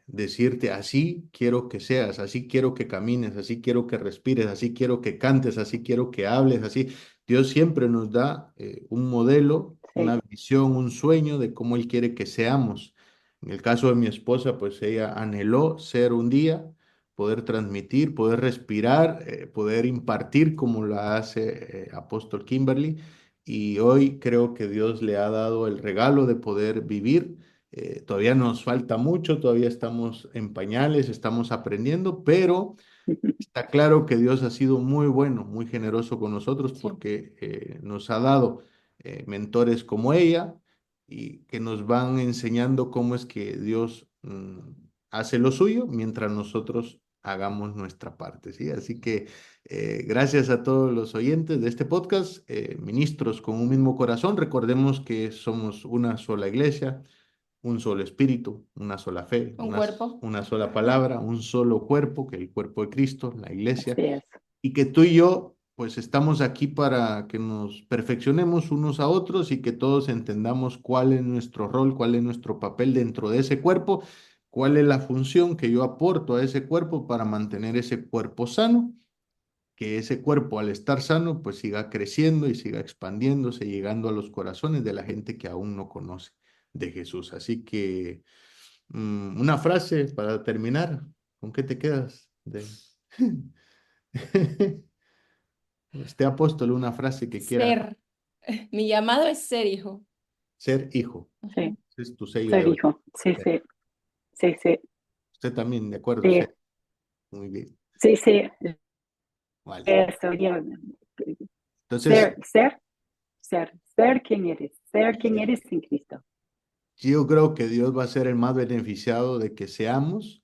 [SPEAKER 1] decirte, así quiero que seas, así quiero que camines, así quiero que respires, así quiero que cantes, así quiero que hables, así. Dios siempre nos da un modelo,
[SPEAKER 3] sí.
[SPEAKER 1] una visión, un sueño de cómo Él quiere que seamos. En el caso de mi esposa, pues ella anheló ser un día, poder transmitir, poder respirar, poder impartir como la hace Apóstol Kimberly. Y hoy creo que Dios le ha dado el regalo de poder vivir. Todavía nos falta mucho, todavía estamos en pañales, estamos aprendiendo, pero está claro que Dios ha sido muy bueno, muy generoso con nosotros
[SPEAKER 2] Sí.
[SPEAKER 1] porque nos ha dado mentores como ella y que nos van enseñando cómo es que Dios hace lo suyo mientras nosotros hagamos nuestra parte, ¿sí? Así que gracias a todos los oyentes de este podcast, ministros con un mismo corazón, recordemos que somos una sola iglesia, un solo espíritu, una sola fe,
[SPEAKER 2] Un
[SPEAKER 1] una,
[SPEAKER 2] cuerpo.
[SPEAKER 1] una sola palabra, un solo cuerpo, que es el cuerpo de Cristo, la iglesia,
[SPEAKER 3] Así es.
[SPEAKER 1] y que tú y yo, pues estamos aquí para que nos perfeccionemos unos a otros y que todos entendamos cuál es nuestro rol, cuál es nuestro papel dentro de ese cuerpo, cuál es la función que yo aporto a ese cuerpo para mantener ese cuerpo sano, que ese cuerpo al estar sano pues siga creciendo y siga expandiéndose, llegando a los corazones de la gente que aún no conoce de Jesús. Así que una frase para terminar, ¿con qué te quedas? Este apóstol, una frase que quiera
[SPEAKER 2] Ser. Mi llamado es ser hijo.
[SPEAKER 1] ser hijo.
[SPEAKER 3] Sí,
[SPEAKER 1] Ese es tu sello de
[SPEAKER 3] ser
[SPEAKER 1] hoy.
[SPEAKER 3] hijo. Sí, sí, sí, sí.
[SPEAKER 1] Usted también, de acuerdo,
[SPEAKER 3] Sí,
[SPEAKER 1] ser. Muy bien.
[SPEAKER 3] sí, sí.
[SPEAKER 1] Vale.
[SPEAKER 3] Eso, yo,
[SPEAKER 1] Entonces,
[SPEAKER 3] ser quien eres en Cristo.
[SPEAKER 1] yo creo que Dios va a ser el más beneficiado de que seamos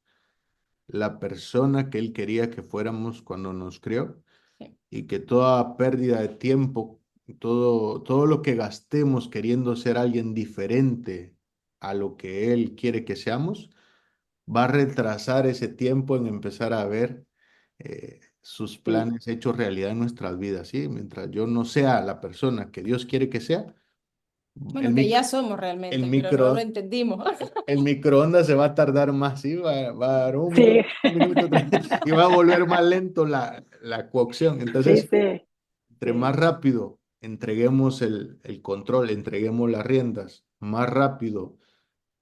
[SPEAKER 1] la persona que Él quería que fuéramos cuando nos creó
[SPEAKER 2] Sí.
[SPEAKER 1] y que toda pérdida de tiempo, todo lo que gastemos queriendo ser alguien diferente a lo que Él quiere que seamos, va a retrasar ese tiempo en empezar a ver sus
[SPEAKER 3] Sí,
[SPEAKER 1] planes hechos realidad en nuestras vidas, ¿sí? Mientras yo no sea la persona que Dios quiere que sea, el,
[SPEAKER 2] Bueno, que
[SPEAKER 1] mic-
[SPEAKER 2] ya somos
[SPEAKER 1] el,
[SPEAKER 2] realmente, pero no lo
[SPEAKER 1] micro,
[SPEAKER 2] entendimos.
[SPEAKER 1] el microondas se va a tardar más, ¿sí? Va a dar
[SPEAKER 3] sí,
[SPEAKER 1] un minuto, tres, y va a volver más lento la cocción.
[SPEAKER 3] sí,
[SPEAKER 1] Entonces,
[SPEAKER 3] sí,
[SPEAKER 1] entre más
[SPEAKER 3] sí,
[SPEAKER 1] rápido entreguemos el control, entreguemos las riendas, más rápido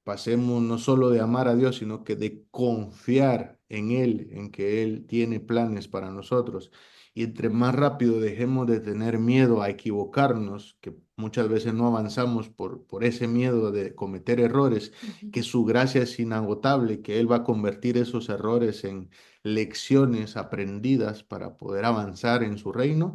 [SPEAKER 1] pasemos no solo de amar a Dios, sino que de confiar en Él, en que Él tiene planes para nosotros. Y entre más rápido dejemos de tener miedo a equivocarnos, que muchas veces no avanzamos por ese miedo de cometer errores,
[SPEAKER 2] Ujú.
[SPEAKER 1] que su gracia es inagotable, que Él va a convertir esos errores en lecciones aprendidas para poder avanzar en su reino.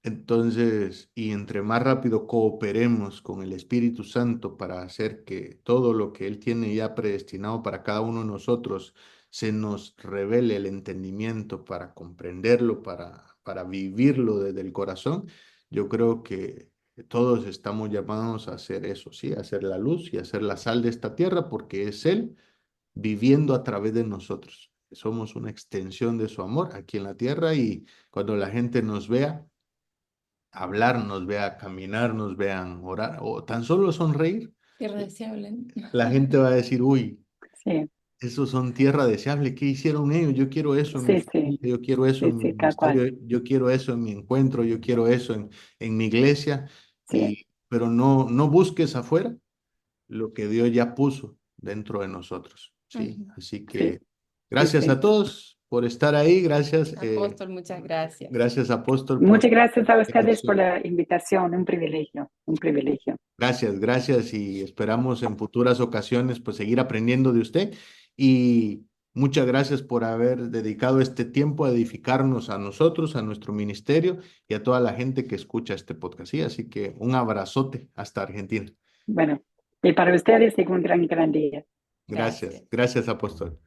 [SPEAKER 1] Entonces, y entre más rápido cooperemos con el Espíritu Santo para hacer que todo lo que Él tiene ya predestinado para cada uno de nosotros se nos revele el entendimiento para comprenderlo, para vivirlo desde el corazón, yo creo que todos estamos llamados a hacer eso, ¿sí? A hacer la luz y a hacer la sal de esta tierra porque es Él viviendo a través de nosotros. Somos una extensión de su amor aquí en la tierra y cuando la gente nos vea, hablar, nos vea caminar, nos vean orar o tan solo sonreír,
[SPEAKER 2] Tierra deseable, ¿no?
[SPEAKER 1] la gente va a decir, uy,
[SPEAKER 3] sí,
[SPEAKER 1] esos son tierra deseable, ¿qué hicieron ellos? Yo quiero eso en mi
[SPEAKER 3] sí, sí,
[SPEAKER 1] familia, yo quiero eso
[SPEAKER 3] sí,
[SPEAKER 1] en mi
[SPEAKER 3] sí, tal cual,
[SPEAKER 1] ministerio, yo quiero eso en mi encuentro, yo quiero eso en mi iglesia,
[SPEAKER 3] sí,
[SPEAKER 1] pero no busques afuera lo que Dios ya puso dentro de nosotros, ¿sí?
[SPEAKER 2] Ujú.
[SPEAKER 1] Así
[SPEAKER 3] sí,
[SPEAKER 1] que
[SPEAKER 3] sí,
[SPEAKER 1] gracias a
[SPEAKER 3] sí.
[SPEAKER 1] todos por estar ahí,
[SPEAKER 2] Apóstol, muchas gracias.
[SPEAKER 1] gracias Apóstol por
[SPEAKER 3] Muchas gracias a ustedes por
[SPEAKER 1] eso.
[SPEAKER 3] la invitación, un privilegio, un privilegio.
[SPEAKER 1] Gracias, gracias y esperamos en futuras ocasiones pues seguir aprendiendo de usted y muchas gracias por haber dedicado este tiempo a edificarnos a nosotros, a nuestro ministerio y a toda la gente que escucha este podcast. Sí, así que un abrazote hasta Argentina.
[SPEAKER 3] Bueno, y para ustedes, un gran, gran día.
[SPEAKER 1] Gracias,
[SPEAKER 2] Gracias.
[SPEAKER 1] gracias, apóstol.